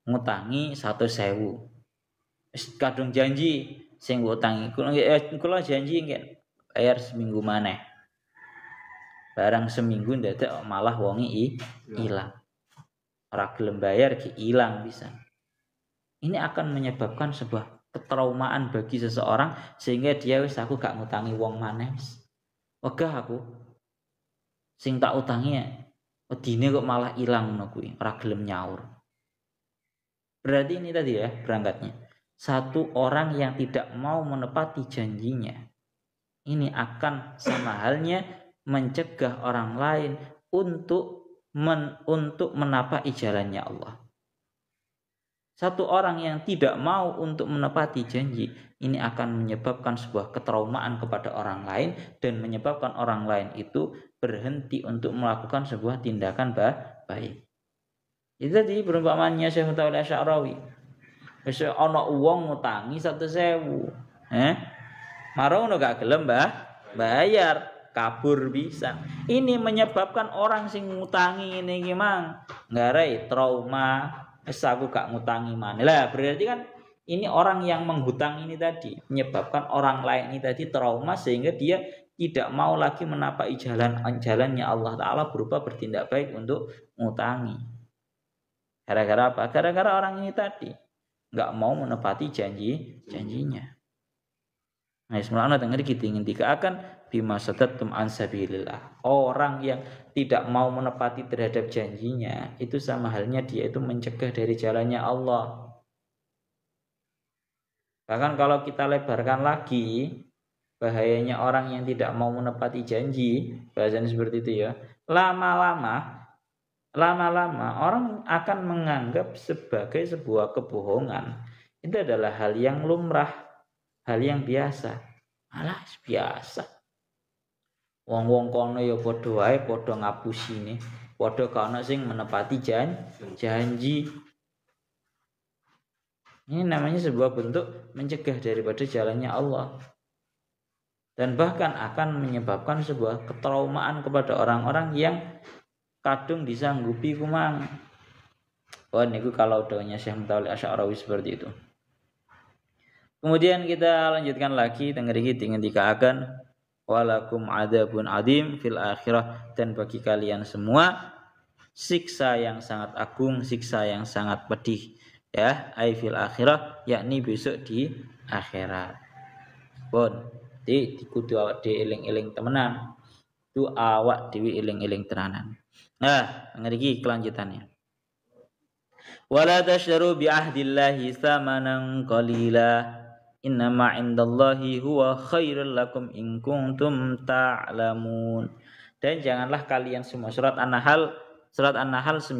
Ngutangi 100.000. Wis kadung janji sing ngutangi kula janji nggih bayar seminggu maneh. Barang seminggu ndadak malah wonge ilang. Ora gelem bayar ki ilang pisan. Ini akan menyebabkan sebuah ketraumaan bagi seseorang sehingga dia wis aku gak ngutangi wong maneh wis. Wegah aku. Sing tak utangi ya, wedine kok malah ilang ngono kuwi, ora gelem nyaur. Berarti ini tadi ya berangkatnya. Satu orang yang tidak mau menepati janjinya, ini akan sama halnya mencegah orang lain untuk menapaki jalannya Allah. Satu orang yang tidak mau untuk menepati janji, ini akan menyebabkan sebuah ketraumaan kepada orang lain dan menyebabkan orang lain itu berhenti untuk melakukan sebuah tindakan baik. Itu tadi perumpamaannya Syekh Mutawalli Asy'arawi. Wis ana wong ngutangi 100.000. Marono gak gelem bayar, kabur bisa. Ini menyebabkan orang sing ngutangi ini iki mang ngarai trauma. Aku gak ngutangi maneh. Lah berarti kan ini orang yang menghutang ini tadi menyebabkan orang lain ini tadi trauma sehingga dia tidak mau lagi menapaki jalannya Allah Ta'ala berupa bertindak baik untuk ngutangi. Gara-gara apa? Gara-gara orang ini tadi gak mau menepati janjinya. Nah, sebenarnya dengar kita ingin dikatakan bima sadatum an sabilillah. Orang yang tidak mau menepati terhadap janjinya itu sama halnya dia itu mencegah dari jalannya Allah. Bahkan kalau kita lebarkan lagi bahayanya orang yang tidak mau menepati janji, bahasanya seperti itu ya. Lama-lama orang akan menganggap sebagai sebuah kebohongan. Itu adalah hal yang lumrah, hal yang biasa. Alah biasa. Wong-wong kono ya padha wae padha ngapusine, padha kana sing menepati janji. Ini namanya sebuah bentuk mencegah daripada jalannya Allah. Dan bahkan akan menyebabkan sebuah ketraumaan kepada orang-orang yang kadung disanggupi kumang. Oh niku kalau daunnya Syekh Mutawalli Asy'arawi seperti itu. Kemudian kita lanjutkan lagi tengeriki dengan dikaakan walakum adzabun adim fil akhirah, dan bagi kalian semua siksa yang sangat agung, siksa yang sangat pedih ya, ai fil akhirah yakni besok di akhirat. Pun dikudu awak dhewe eling-eling temenan. Tu awak dhewe eling-eling tenanan. Nah, ngriki kelanjutannya. Wala tasytaru bi ahdillahi tsamanan qalila. Innama indallahi huwa khairul lakum in kuntum ta'lamun. Dan janganlah kalian semua surat An-Nahl 95.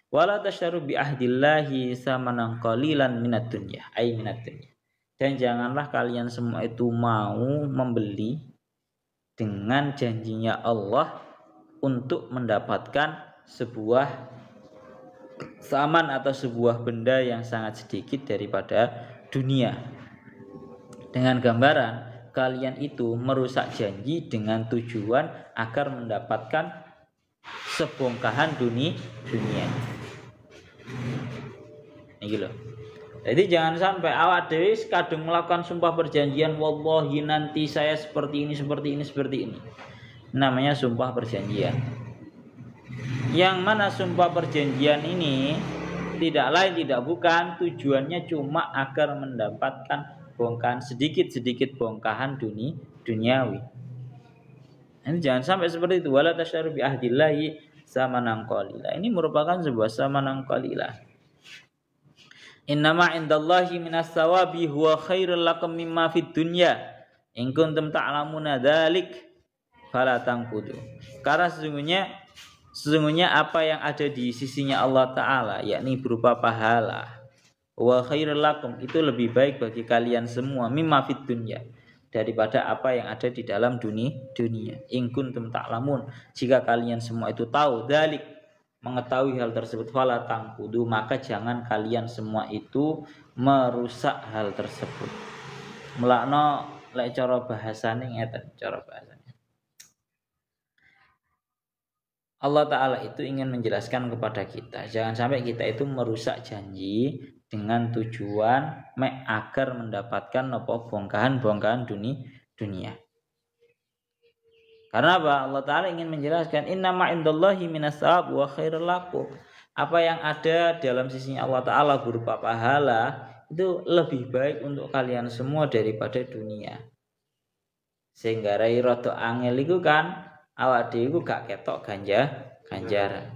Wala tasytaru bi ahdillahi tsamanan qalilan minad dunya, ai minad dunya. Dan janganlah kalian semua itu mau membeli dengan janjinya Allah untuk mendapatkan sebuah saman atau sebuah benda yang sangat sedikit daripada dunia. Dengan gambaran kalian itu merusak janji dengan tujuan agar mendapatkan sebongkahan dunia. Ini loh. Jadi jangan sampai awak dewi kadung melakukan sumpah perjanjian, wallahi nanti saya seperti ini. Namanya sumpah perjanjian. Yang mana sumpah perjanjian ini tidak lain tidak bukan tujuannya cuma agar mendapatkan bongkahan sedikit bongkahan duniawi. Ini jangan sampai seperti itu. Wala tasytaru bi ahdillahi tsamanan qalila. Ini merupakan sebuah tsamanan qalila. Innama indallahi minas tsawabi huwa khairul lakum mimma fid dunya in kuntum ta'lamuna dzalik fala tanqudu. Karena sesungguhnya apa yang ada di sisinya Allah Ta'ala, yakni berupa pahala, wa khairul lakum, itu lebih baik bagi kalian semua, mimma fid dunya, daripada apa yang ada di dalam dunia. In kuntum ta'lamun, jika kalian semua itu tahu, dzalik, mengetahui hal tersebut, fala tanqudu, maka jangan kalian semua itu merusak hal tersebut. Melakno lek cara bahasane ngeten, cara bahasane. Allah Ta'ala itu ingin menjelaskan kepada kita, jangan sampai kita itu merusak janji dengan tujuan agar mendapatkan bongkahan dunia. Karena apa? Allah Ta'ala ingin menjelaskan innama indallahi minas tsawab wa khairul lakum. Apa yang ada dalam sisinya Allah Ta'ala berupa pahala itu lebih baik untuk kalian semua daripada dunia. Sehingga rai rada angel iku kan awak dhewe iku gak ketok ganjaran.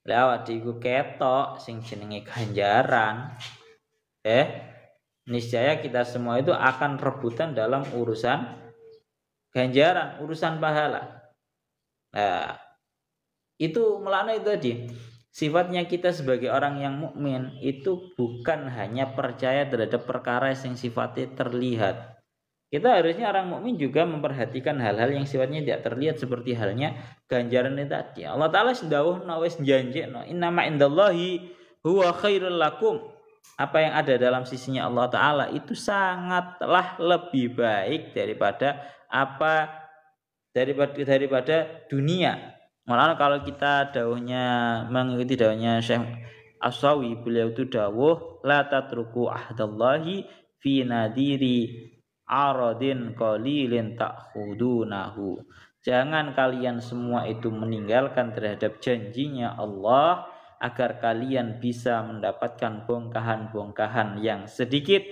Lek awak dhewe iku ketok sing jenenge ganjaran, niscaya kita semua itu akan rebutan dalam urusan ganjaran, urusan pahala. Nah, itu melaknat itu tadi. Sifatnya kita sebagai orang yang mukmin itu bukan hanya percaya terhadap perkara yang sifatnya terlihat. Kita harusnya orang mukmin juga memperhatikan hal-hal yang sifatnya tidak terlihat, seperti halnya ganjaran itu tadi. Allah Ta'ala sendawuhna wis janjekno innama indallahi huwa khairul lakum. Apa yang ada dalam sisinya Allah Ta'ala itu sangatlah lebih baik daripada dunia. Malah kalau kita mengikuti dawuhnya Syekh As-Sawi, beliau itu dawuh la tatruku ahdallahi fi nadiri aradin qalilin ta'khudunahu. Jangan kalian semua itu meninggalkan terhadap janjinya Allah agar kalian bisa mendapatkan bongkahan-bongkahan yang sedikit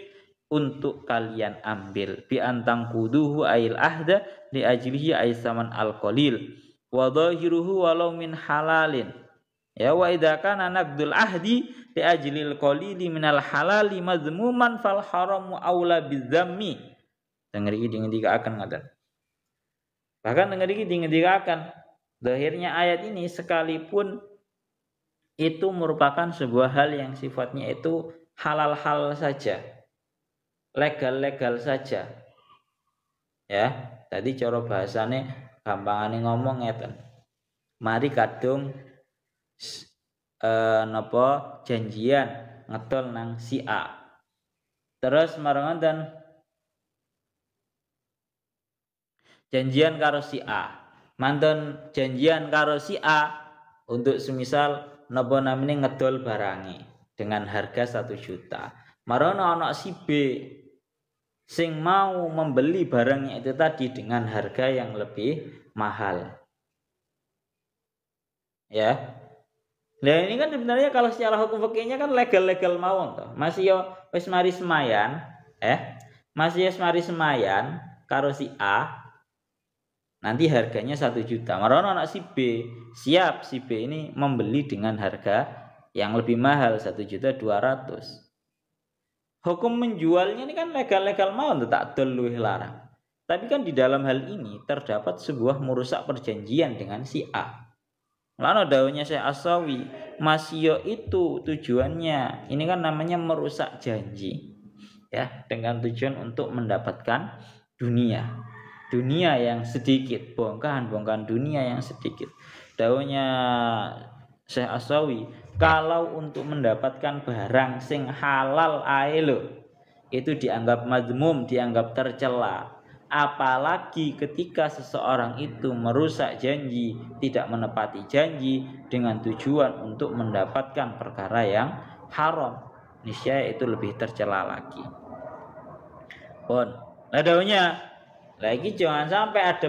untuk kalian ambil. Bi antang kuduhu ail ahda li ajlihi aisaman al qalil wa dhahiruhu walau min halalin. Ya wa idza kana naqdul ahdi li ajlil qalili minal halali mazmuman fal haramu aula bidzammi. Dengeriki dingendikaken ngaten. Bahkan dengeriki dingendikaken zahirnya ayat ini sekalipun itu merupakan sebuah hal yang sifatnya itu halal-halal saja, legal-legal saja. Ya, tadi cara bahasane gampangane ngomong ngeten. Mari kadung janjian ngedol nang si A. Terus marang ngoten janjian karo si A. Mantun janjian karo si A untuk semisal napa namine ngedol barange dengan harga 1 juta. Marono ana si B sing mau membeli barangnya itu tadi dengan harga yang lebih mahal. Ya. Nah ini kan sebenarnya kalau secara hukum fikihnya kan legal-legal mawon toh. Masih yo wis mari semayan, Mas Yes mari semayan karo si A, nanti harganya 1 juta. Marono anak si B, siap si B ini membeli dengan harga yang lebih mahal 1.200.000. Hukum menjualnya ini kan legal-legal mau tak dol larang. Tapi kan di dalam hal ini terdapat sebuah merusak perjanjian dengan si A. Lalu daunnya saya Asawi, masio itu tujuannya ini kan namanya merusak janji. Ya, dengan tujuan untuk mendapatkan dunia yang sedikit, bongkahan dunia yang sedikit. Daunnya Syekh Asawi, kalau untuk mendapatkan barang sing halal ae lho, itu dianggap madmum, dianggap tercela. Apalagi ketika seseorang itu merusak janji, tidak menepati janji dengan tujuan untuk mendapatkan perkara yang haram, niscaya itu lebih tercela lagi. Pun, daunnya lagi jangan sampai ada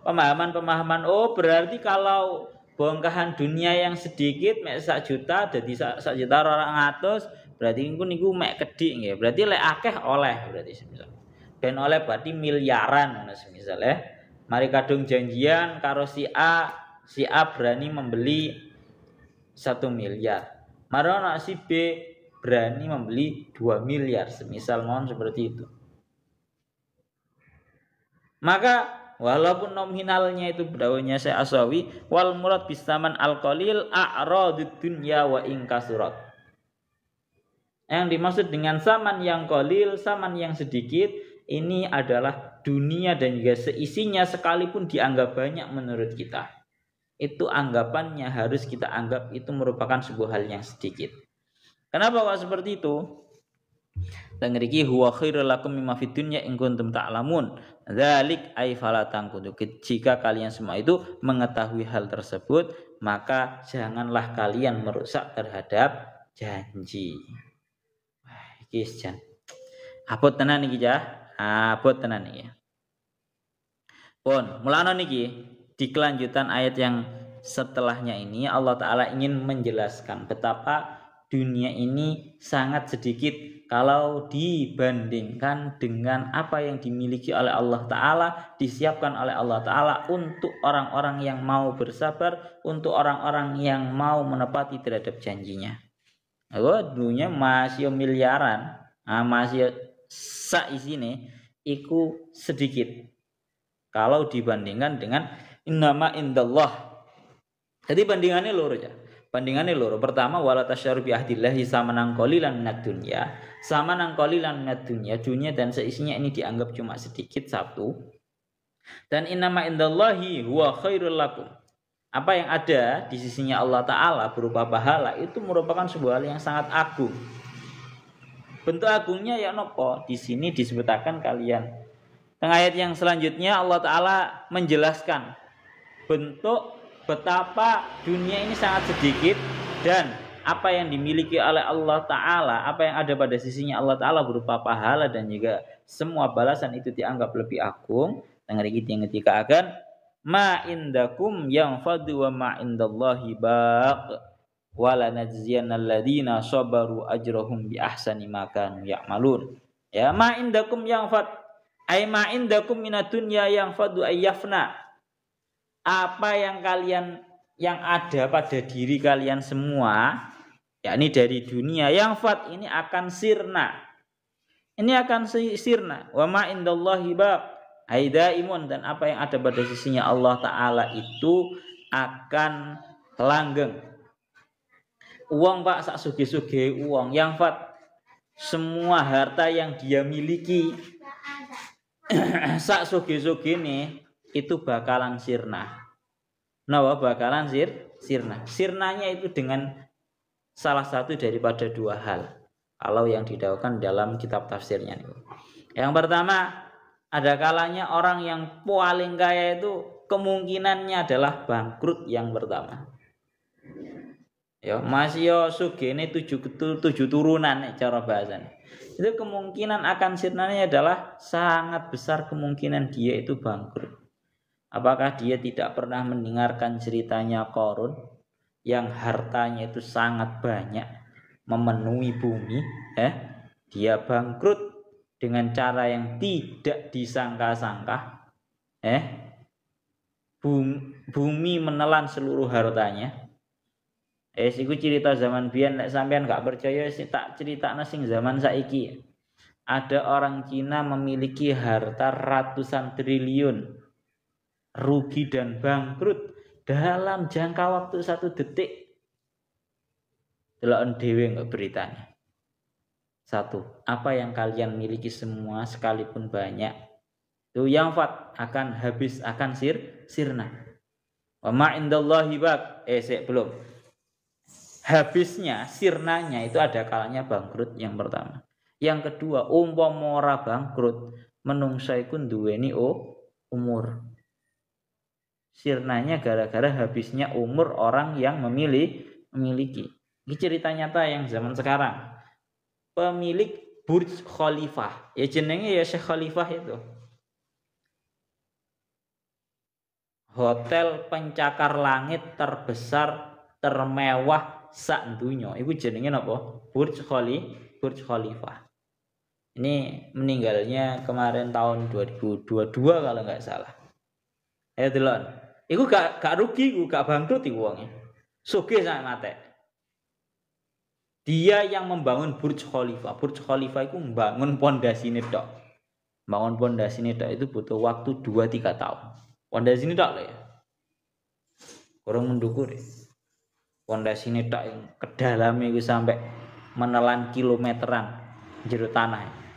pemahaman oh berarti kalau bongkahan dunia yang sedikit mek 1 juta dadi 1 juta 200, berarti niku mek kedik nggih. Berarti lek akeh oleh berarti semisal. Ben oleh berarti miliaran semisal ya. Mari kadung janjian karo si A berani membeli 1 miliar. Marono si B berani membeli 2 miliar semisal mohon seperti itu. Maka walaupun nominalnya itu daunnya Syekh Asawi, wal murad bisaman al-qalil a'radud dunya wa inkasurat. Yang dimaksud dengan saman yang qalil, saman yang sedikit, ini adalah dunia dan juga seisinya sekalipun dianggap banyak menurut kita. Itu anggapannya harus kita anggap itu merupakan sebuah hal yang sedikit. Kenapa kok seperti itu? Tangriki huwa khairul lakum mimma fid dunya in kuntum ta'lamun. Dzalik ay fala tangkudu. Jika kalian semua itu mengetahui hal tersebut, maka janganlah kalian merusak terhadap janji. Wah, iki jan. Abot tenan iki ya. Abot tenan iki. Pun, mulane niki di kelanjutan ayat yang setelahnya ini Allah Ta'ala ingin menjelaskan betapa dunia ini sangat sedikit kalau dibandingkan dengan apa yang dimiliki oleh Allah Ta'ala, disiapkan oleh Allah Ta'ala untuk orang-orang yang mau bersabar, untuk orang-orang yang mau menepati terhadap janjinya. Dunia masih miliaran, masih sak isine iku sedikit kalau dibandingkan dengan innama indallah. Jadi bandingannya loro ya. Bandingannya loro. Pertama wala tasyaru bi ahdillahi samanan qalilan minad dunya. Samanan qalilan minad dunya, dunia dan seisinya ini dianggap cuma sedikit satu. Dan innama indallahi huwa khairul lakum. Apa yang ada di sisinya Allah Ta'ala berupa pahala itu merupakan sebuah hal yang sangat agung. Bentuk agungnya ya nopo? Di sini disebutkan kalian. Tengah ayat yang selanjutnya Allah Ta'ala menjelaskan bentuk betapa dunia ini sangat sedikit dan apa yang dimiliki oleh Allah Ta'ala, apa yang ada pada sisinya Allah Ta'ala berupa pahala dan juga semua balasan itu dianggap lebih agung. Dengar ketika akan ma indakum yang fadu wa ma indallahi baq wala najziyannal ladina sabaru ajrahum bi ahsani ma kanu ya'malun. Ya ma indakum yang fad ay ma indakum minad dunya yang fadu ayyafna. Apa yang ada pada diri kalian semua, yakni dari dunia yang fat ini akan sirna. Ini akan sirna. Wa ma indallahi baq aidaimun, dan apa yang ada pada sisinya Allah Ta'ala itu akan langgeng. Uang Pak sak suge-suge uang yang fat, semua harta yang dia miliki sak suge-suge nih itu bakalan sirna. Nah, bakalan sirna. Sirnanya itu dengan salah satu daripada dua hal. Kalau yang didaukan dalam kitab tafsirnya nih. Yang pertama, ada kalanya orang yang paling kaya itu kemungkinannya adalah bangkrut yang pertama. Ya, masih yo sugene 7 turunan nih cara bahasan. Itu kemungkinan akan sirnanya adalah sangat besar kemungkinan dia itu bangkrut. Apakah dia tidak pernah mendengarkan ceritanya Qarun yang hartanya itu sangat banyak memenuhi bumi? Dia bangkrut dengan cara yang tidak disangka-sangka, bumi menelan seluruh hartanya. Iku cerita zaman biyen, nek sampean gak percaya sih tak critakno sing zaman saiki. Ada orang Cina memiliki harta ratusan triliun, rugi dan bangkrut dalam jangka waktu 1 detik. Deloken dhewe enggak beritanya. 1. Apa yang kalian miliki semua sekalipun banyak itu yang akan habis, akan sirna. Wa ma indallahi baq. Belum. Habisnya, sirnanya itu ada kalanya bangkrut yang pertama. Yang kedua, umpama ora bangkrut, menungsa iku duweni umur. Sirnanya gara-gara habisnya umur orang yang memiliki. Ini cerita nyata yang zaman sekarang. Pemilik Burj Khalifah, ya jenenge ya Syekh Khalifah itu. Hotel pencakar langit terbesar, termewah sak dunya. Iku jenenge napa? Burj Khalifah. Ini meninggalnya kemarin tahun 2022 kalau nggak salah. Ayo delon. Iku gak rugi, gak bangkrut iku wonge. Sugih sak mate. Dia yang membangun Burj Khalifah. Burj Khalifah itu membangun pondasine tok. Bangun pondasine tok itu butuh waktu 2-3 tahun. Pondasine tok lho ya. Kurang mendukur ya. Pondasine tok yang kedalame iku sampai menelan kilometeran jero tanah.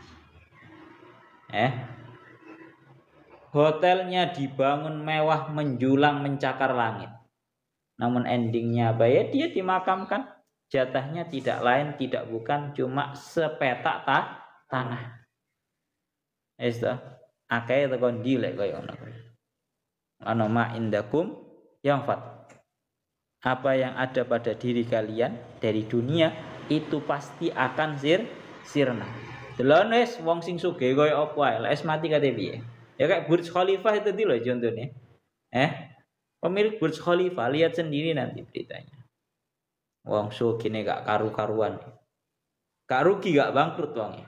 Hotelnya dibangun mewah menjulang mencakar langit. Namun endingnya apa ya? Dia dimakamkan. Jatahnya tidak lain tidak bukan cuma sepetak tanah. Akeh tekan dilek kaya ngono. Ana ma indakum yang apa yang ada pada diri kalian dari dunia itu pasti akan sirna. Delon wis wong sing sugih kaya apa ae, lek mati kate piye? Ya kayak Burj Khalifah itu loh contohnya. Pemilik Burj Khalifah, lihat sendiri nanti beritanya. Wong sugih gak karu-karuan. Gak rugi, gak bangkrut wongnya.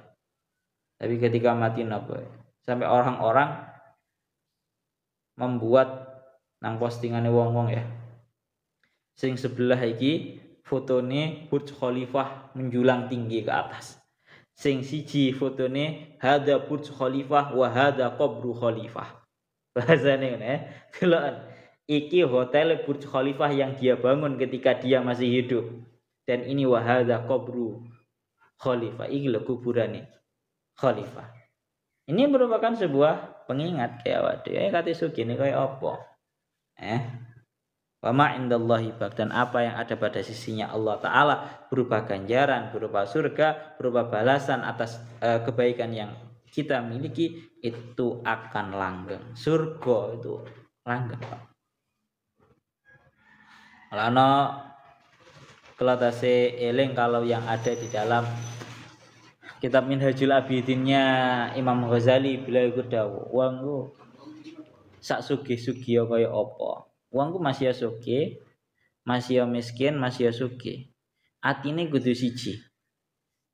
Tapi ketika mati napa? Sampai orang-orang membuat nang postingane wong-wong ya. Sing sebelah iki fotone Burj Khalifah menjulang tinggi ke atas. Sing siji fotone hada Burj Khalifah wa hada qabru Khalifah. Bahasane ngene, deloken. Iki hotel Burj Khalifah yang dia bangun ketika dia masih hidup. Dan ini wa hada qabru Khalifah. Iki lho kuburane Khalifah. Ini merupakan sebuah pengingat kayak waduh, kate sugih kaya apa? Wa ma indallahi baq, dan apa yang ada pada sisinya Allah Ta'ala berupa ganjaran, berupa surga, berupa balasan atas kebaikan yang kita miliki itu akan langgeng. Surga itu langgeng. Lano kelatase eling kalau yang ada di dalam kitab Minhajul Abidinnya Imam Ghazali, beliau iku dawuh, wong ku sak sugih-sugih kaya apa? Wong ku masih sugih, masih miskin, masih sugih. Atine kudu siji.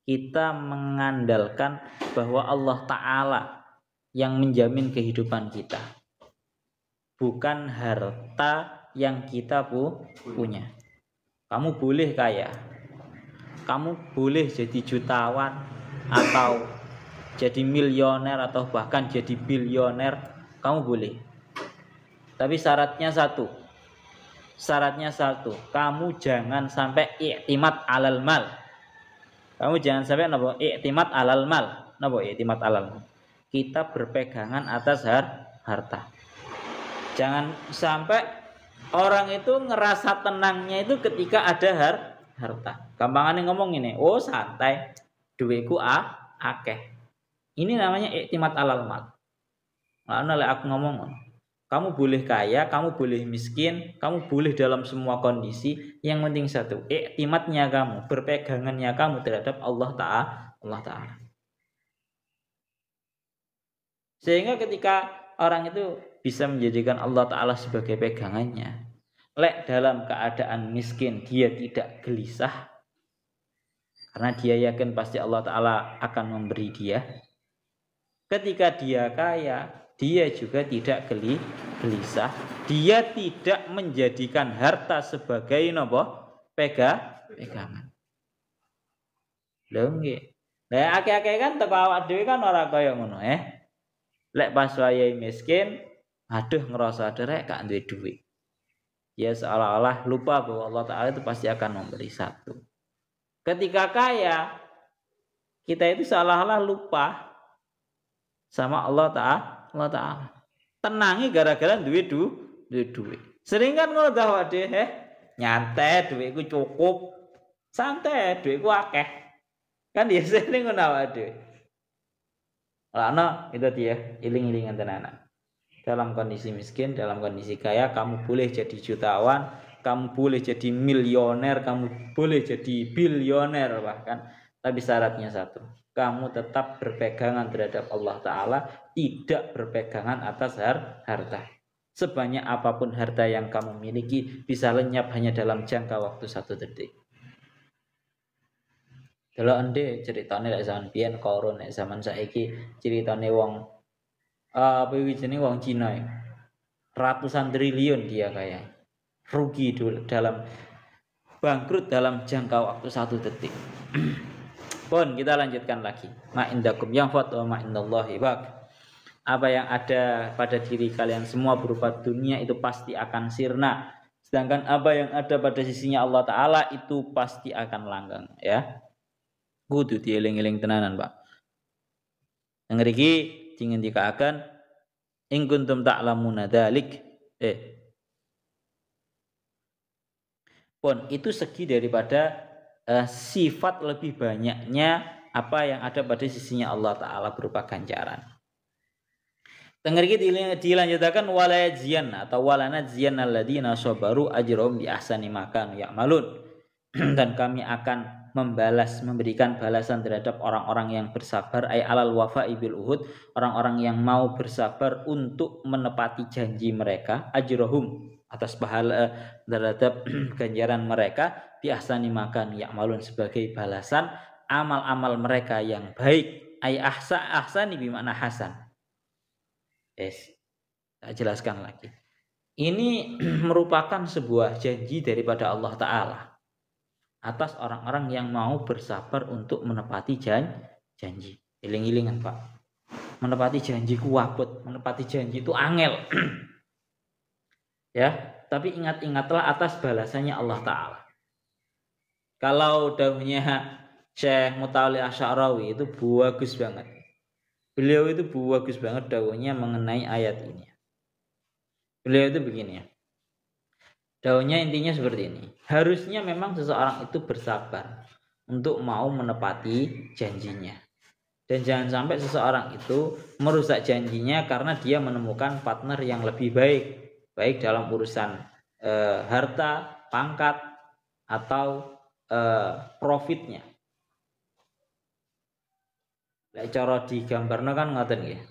Kita mengandalkan bahwa Allah Ta'ala yang menjamin kehidupan kita. Bukan harta yang kita punya. Kamu boleh kaya. Kamu boleh jadi jutawan atau jadi milioner atau bahkan jadi bilioner, kamu boleh. Tapi syaratnya satu, kamu jangan sampai i'timad alal mal. Kamu jangan sampai napa i'timad alal mal. Napa i'timad alal mal? Kita berpegangan atas harta. Jangan sampai orang itu ngerasa tenangnya itu ketika ada harta. Gampangane ngomong ini, oh santai, duitku akeh. Ini namanya i'timad alal mal. Ana lek aku ngomong, kamu boleh kaya, kamu boleh miskin, kamu boleh dalam semua kondisi. Yang penting satu, i'timadnya kamu, berpegangannya kamu terhadap Allah Ta'ala. Sehingga ketika orang itu bisa menjadikan Allah Ta'ala sebagai pegangannya, lek dalam keadaan miskin dia tidak gelisah, karena dia yakin pasti Allah Ta'ala akan memberi dia. Ketika dia kaya, dia juga tidak gelisah. Dia tidak menjadikan harta sebagai pegangan. Lho nggih. Lah akeh-akeh kan teko awak dhewe kan ora kaya ngono, Lek pas wayahe miskin, aduh ngerasa derek gak duwe duit. Ya seolah-olah lupa bahwa Allah Ta'ala itu pasti akan memberi satu. Ketika kaya, kita itu seolah-olah lupa sama Allah Ta'ala. Tenangi gara-gara duwe duit. Sering kan ngono ta awak dhewe, nyantai duitku cukup. Santai duitku akeh. Kan ya sering ngono awak dhewe. Lah itu dia, iling-ilingan tenanan. Dalam kondisi miskin, dalam kondisi kaya, kamu boleh jadi jutawan, kamu boleh jadi milioner, kamu boleh jadi bilioner bahkan. Tapi syaratnya satu, kamu tetap berpegangan terhadap Allah Ta'ala, tidak berpegangan atas harta. Sebanyak apapun harta yang kamu miliki, bisa lenyap hanya dalam jangka waktu 1 detik. Kalau ande ceritane lek zaman biyen koron, lek zaman saiki ceritane wong wong Cina ya. Ratusan triliun dia kaya. Rugi dalam bangkrut dalam jangka waktu 1 detik. Pun kita lanjutkan lagi. Ma indakum yanfat wa ma indallahi baq. Apa yang ada pada diri kalian semua berupa dunia itu pasti akan sirna. Sedangkan apa yang ada pada sisinya Allah Ta'ala itu pasti akan langgeng, ya. Kudu dieling-eling tenanan, Pak. Yang ngriki dingendikaken in kuntum ta'lamuna dzalik. Pun itu segi daripada sifat lebih banyaknya apa yang ada pada sisinya Allah Ta'ala berupa ganjaran. Tenggeriki dilanjutkan walajian atau walanajian alladziina sabaru ajrahum bi ahsani ma kanu ya'malun. Dan kami akan memberikan balasan terhadap orang-orang yang bersabar ay alal wafa'i bil uhud, orang-orang yang mau bersabar untuk menepati janji mereka, ajrahum atas pahala terhadap ganjaran mereka, bi ahsani ma kanu ya'malun sebagai balasan amal-amal mereka yang baik, ay ahsani bi makna hasan. Tak jelaskan lagi. Ini merupakan sebuah janji daripada Allah Ta'ala atas orang-orang yang mau bersabar untuk menepati janji. Iling-ilingan, Pak. Menepati janji ku wabut, menepati janji itu angel. Ya, tapi ingat-ingatlah atas balasannya Allah Ta'ala. Kalau dawuhnya Syekh Mutawalli Asy'arawi itu bagus banget. Beliau itu bagus banget dawuhnya mengenai ayat ini. Beliau itu begini ya. Daunnya intinya seperti ini. Harusnya memang seseorang itu bersabar untuk mau menepati janjinya. Dan jangan sampai seseorang itu merusak janjinya karena dia menemukan partner yang lebih baik. Baik dalam urusan harta, pangkat, atau profitnya. Lek cara digambarno kan ngoten nggih.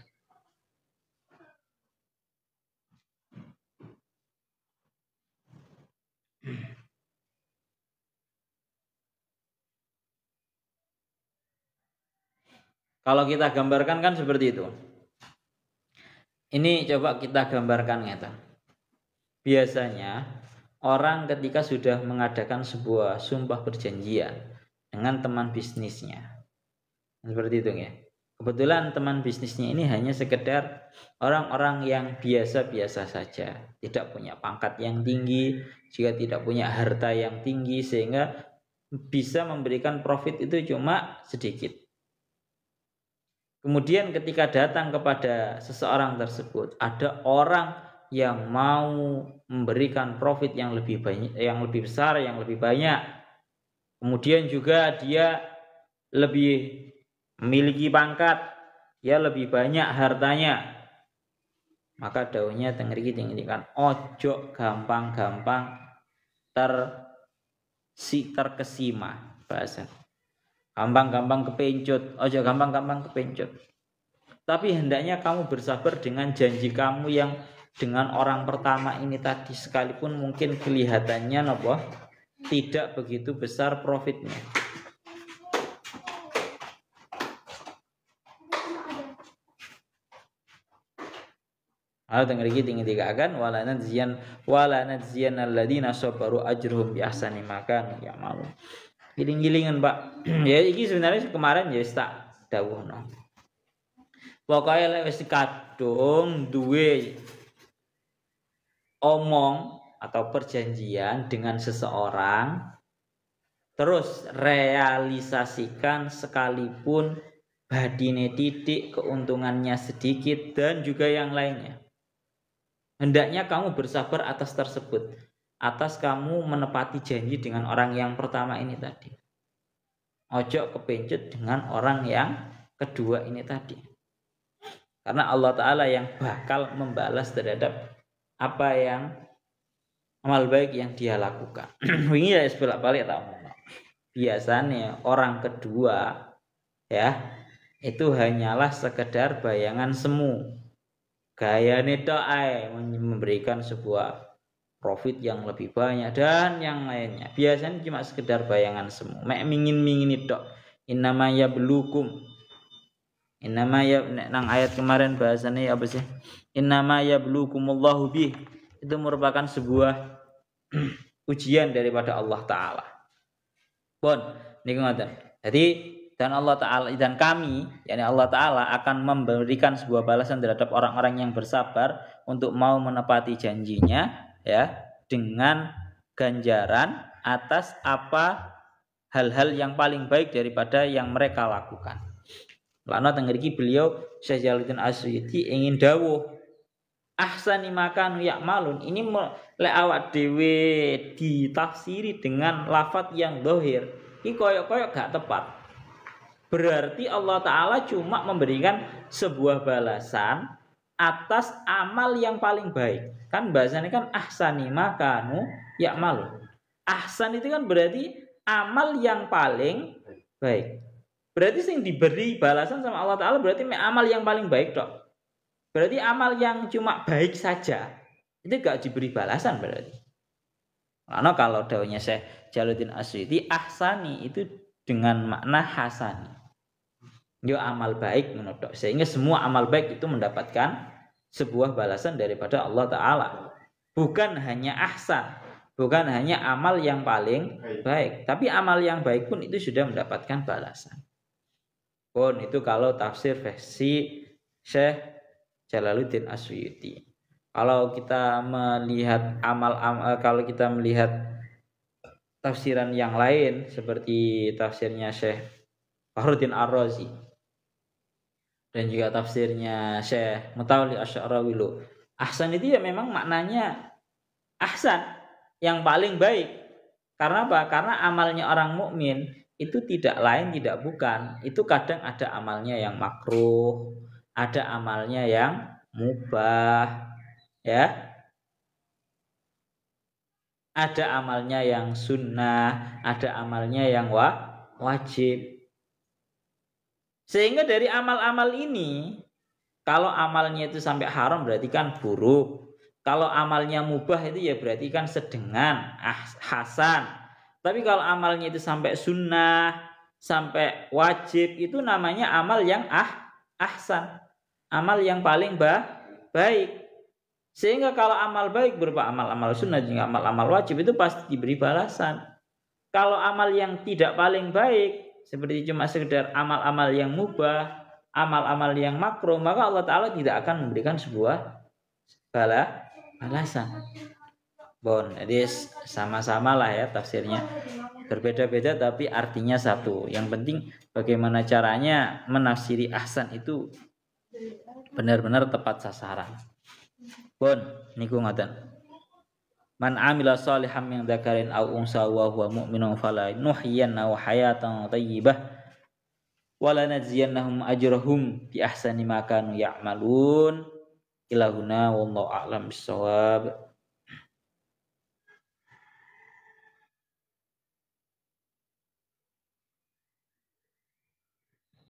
Kalau kita gambarkan kan seperti itu. Ini coba kita gambarkan ngeten. Biasanya orang ketika sudah mengadakan sebuah sumpah perjanjian dengan teman bisnisnya. Seperti itu ya. Kebetulan teman bisnisnya ini hanya sekedar orang-orang yang biasa-biasa saja, tidak punya pangkat yang tinggi, juga tidak punya harta yang tinggi sehingga bisa memberikan profit itu cuma sedikit. Kemudian ketika datang kepada seseorang tersebut, ada orang yang mau memberikan profit yang lebih banyak, yang lebih besar, yang lebih banyak. Kemudian juga dia lebih memiliki pangkat, ya lebih banyak hartanya. Maka daunnya tengriki tinggikan ojo gampang-gampang terkesima bahasa. Gampang-gampang kepencut, ojo gampang-gampang kepencut. Tapi hendaknya kamu bersabar dengan janji kamu yang dengan orang pertama ini tadi, sekalipun mungkin kelihatannya tidak begitu besar profitnya. Ana teng mriki dikatakan wala nadziyan alladziina sabaru ajruhum bi ahsani ma kanu ya'malun. Giling-gilingan Pak. Ya iki sebenarnya kemarin ya wis tak dawuhno. Pokoke lek wis kadung duwe omong atau perjanjian dengan seseorang terus realisasikan sekalipun badine titik, keuntungannya sedikit dan juga yang lainnya. Hendaknya kamu bersabar atas tersebut. Atas kamu menepati janji dengan orang yang pertama ini tadi. Ojo kepencut dengan orang yang kedua ini tadi. Karena Allah Ta'ala yang bakal membalas terhadap apa yang amal baik yang dia lakukan. Ini ya bolak-balik tak ngomong. Biasanya orang kedua ya itu hanyalah sekedar bayangan semu. Gayane tok ae memberikan sebuah profit yang lebih banyak dan yang lainnya. Biasanya cuma sekedar bayangan semu. Mek mingin-mingin tok. Innama yablukum. Innama ya nang ayat kemarin bahasannya apa sih? Innama yablukumullahu bih. Itu merupakan sebuah ujian daripada Allah Ta'ala. Pun niku ngoten. Jadi dan Allah Ta'ala dan kami, yakni Allah Ta'ala akan memberikan sebuah balasan terhadap orang-orang yang bersabar untuk mau menepati janjinya ya dengan ganjaran atas apa hal-hal yang paling baik daripada yang mereka lakukan. Lana teng mriki beliau Syekh Jalaluddin Asyuyuti ingin dawuh ahsani makanu ya'malun ini lek awak dhewe ditafsiri dengan lafaz yang zahir iki koyok-koyok gak tepat. Berarti Allah Ta'ala cuma memberikan sebuah balasan atas amal yang paling baik. Kan bahasanya kan ahsani makanu ya'malun. Ahsan itu kan berarti amal yang paling baik. Berarti yang diberi balasan sama Allah Ta'ala berarti amal yang paling baik dok. Berarti amal yang cuma baik saja itu gak diberi balasan berarti. Karena kalau daunnya Syekh Jalaluddin Asyuyuti ahsani itu dengan makna hasani. Yo amal baik menurut sehingga semua amal baik itu mendapatkan sebuah balasan daripada Allah Ta'ala. Bukan hanya ahsan, bukan hanya amal yang paling baik, tapi amal yang baik pun itu sudah mendapatkan balasan. Pun itu kalau tafsir versi Syekh Jalaluddin Asyuyuti. Kalau kita melihat kalau kita melihat tafsiran yang lain seperti tafsirnya Syekh Fakhruddin Ar-Razi dan juga tafsirnya Syekh Mutawalli Asy'arawi, ahsan itu ya memang maknanya ahsan yang paling baik. Karena apa? Karena amalnya orang mukmin itu tidak lain tidak bukan, itu kadang ada amalnya yang makruh, ada amalnya yang mubah, ya, ada amalnya yang sunnah, ada amalnya yang wajib. Sehingga dari amal-amal ini, kalau amalnya itu sampai haram berarti kan buruk. Kalau amalnya mubah itu ya berarti kan sedengan, hasan. Tapi kalau amalnya itu sampai sunnah, sampai wajib, itu namanya amal yang ahsan. Amal yang paling baik. Sehingga kalau amal baik berupa amal-amal sunnah, juga amal-amal wajib itu pasti diberi balasan. Kalau amal yang tidak paling baik, seperti cuma sekedar amal-amal yang mubah, amal-amal yang makruh, maka Allah Ta'ala tidak akan memberikan sebuah balasan. Bon, jadi sama-sama lah ya tafsirnya. Berbeda-beda tapi artinya satu. Yang penting bagaimana caranya menafsiri ahsan itu benar-benar tepat sasaran. Bon, niku ngoten. Man amila shalihan min dzakarin aw unsa wa huwa mu'minun fala nuhyiyannahu hayatan thayyibah wa lanajziyannahum ajrahum bi ahsani ma kanu ya'malun. Ilahuna wallahu a'lam bissawab.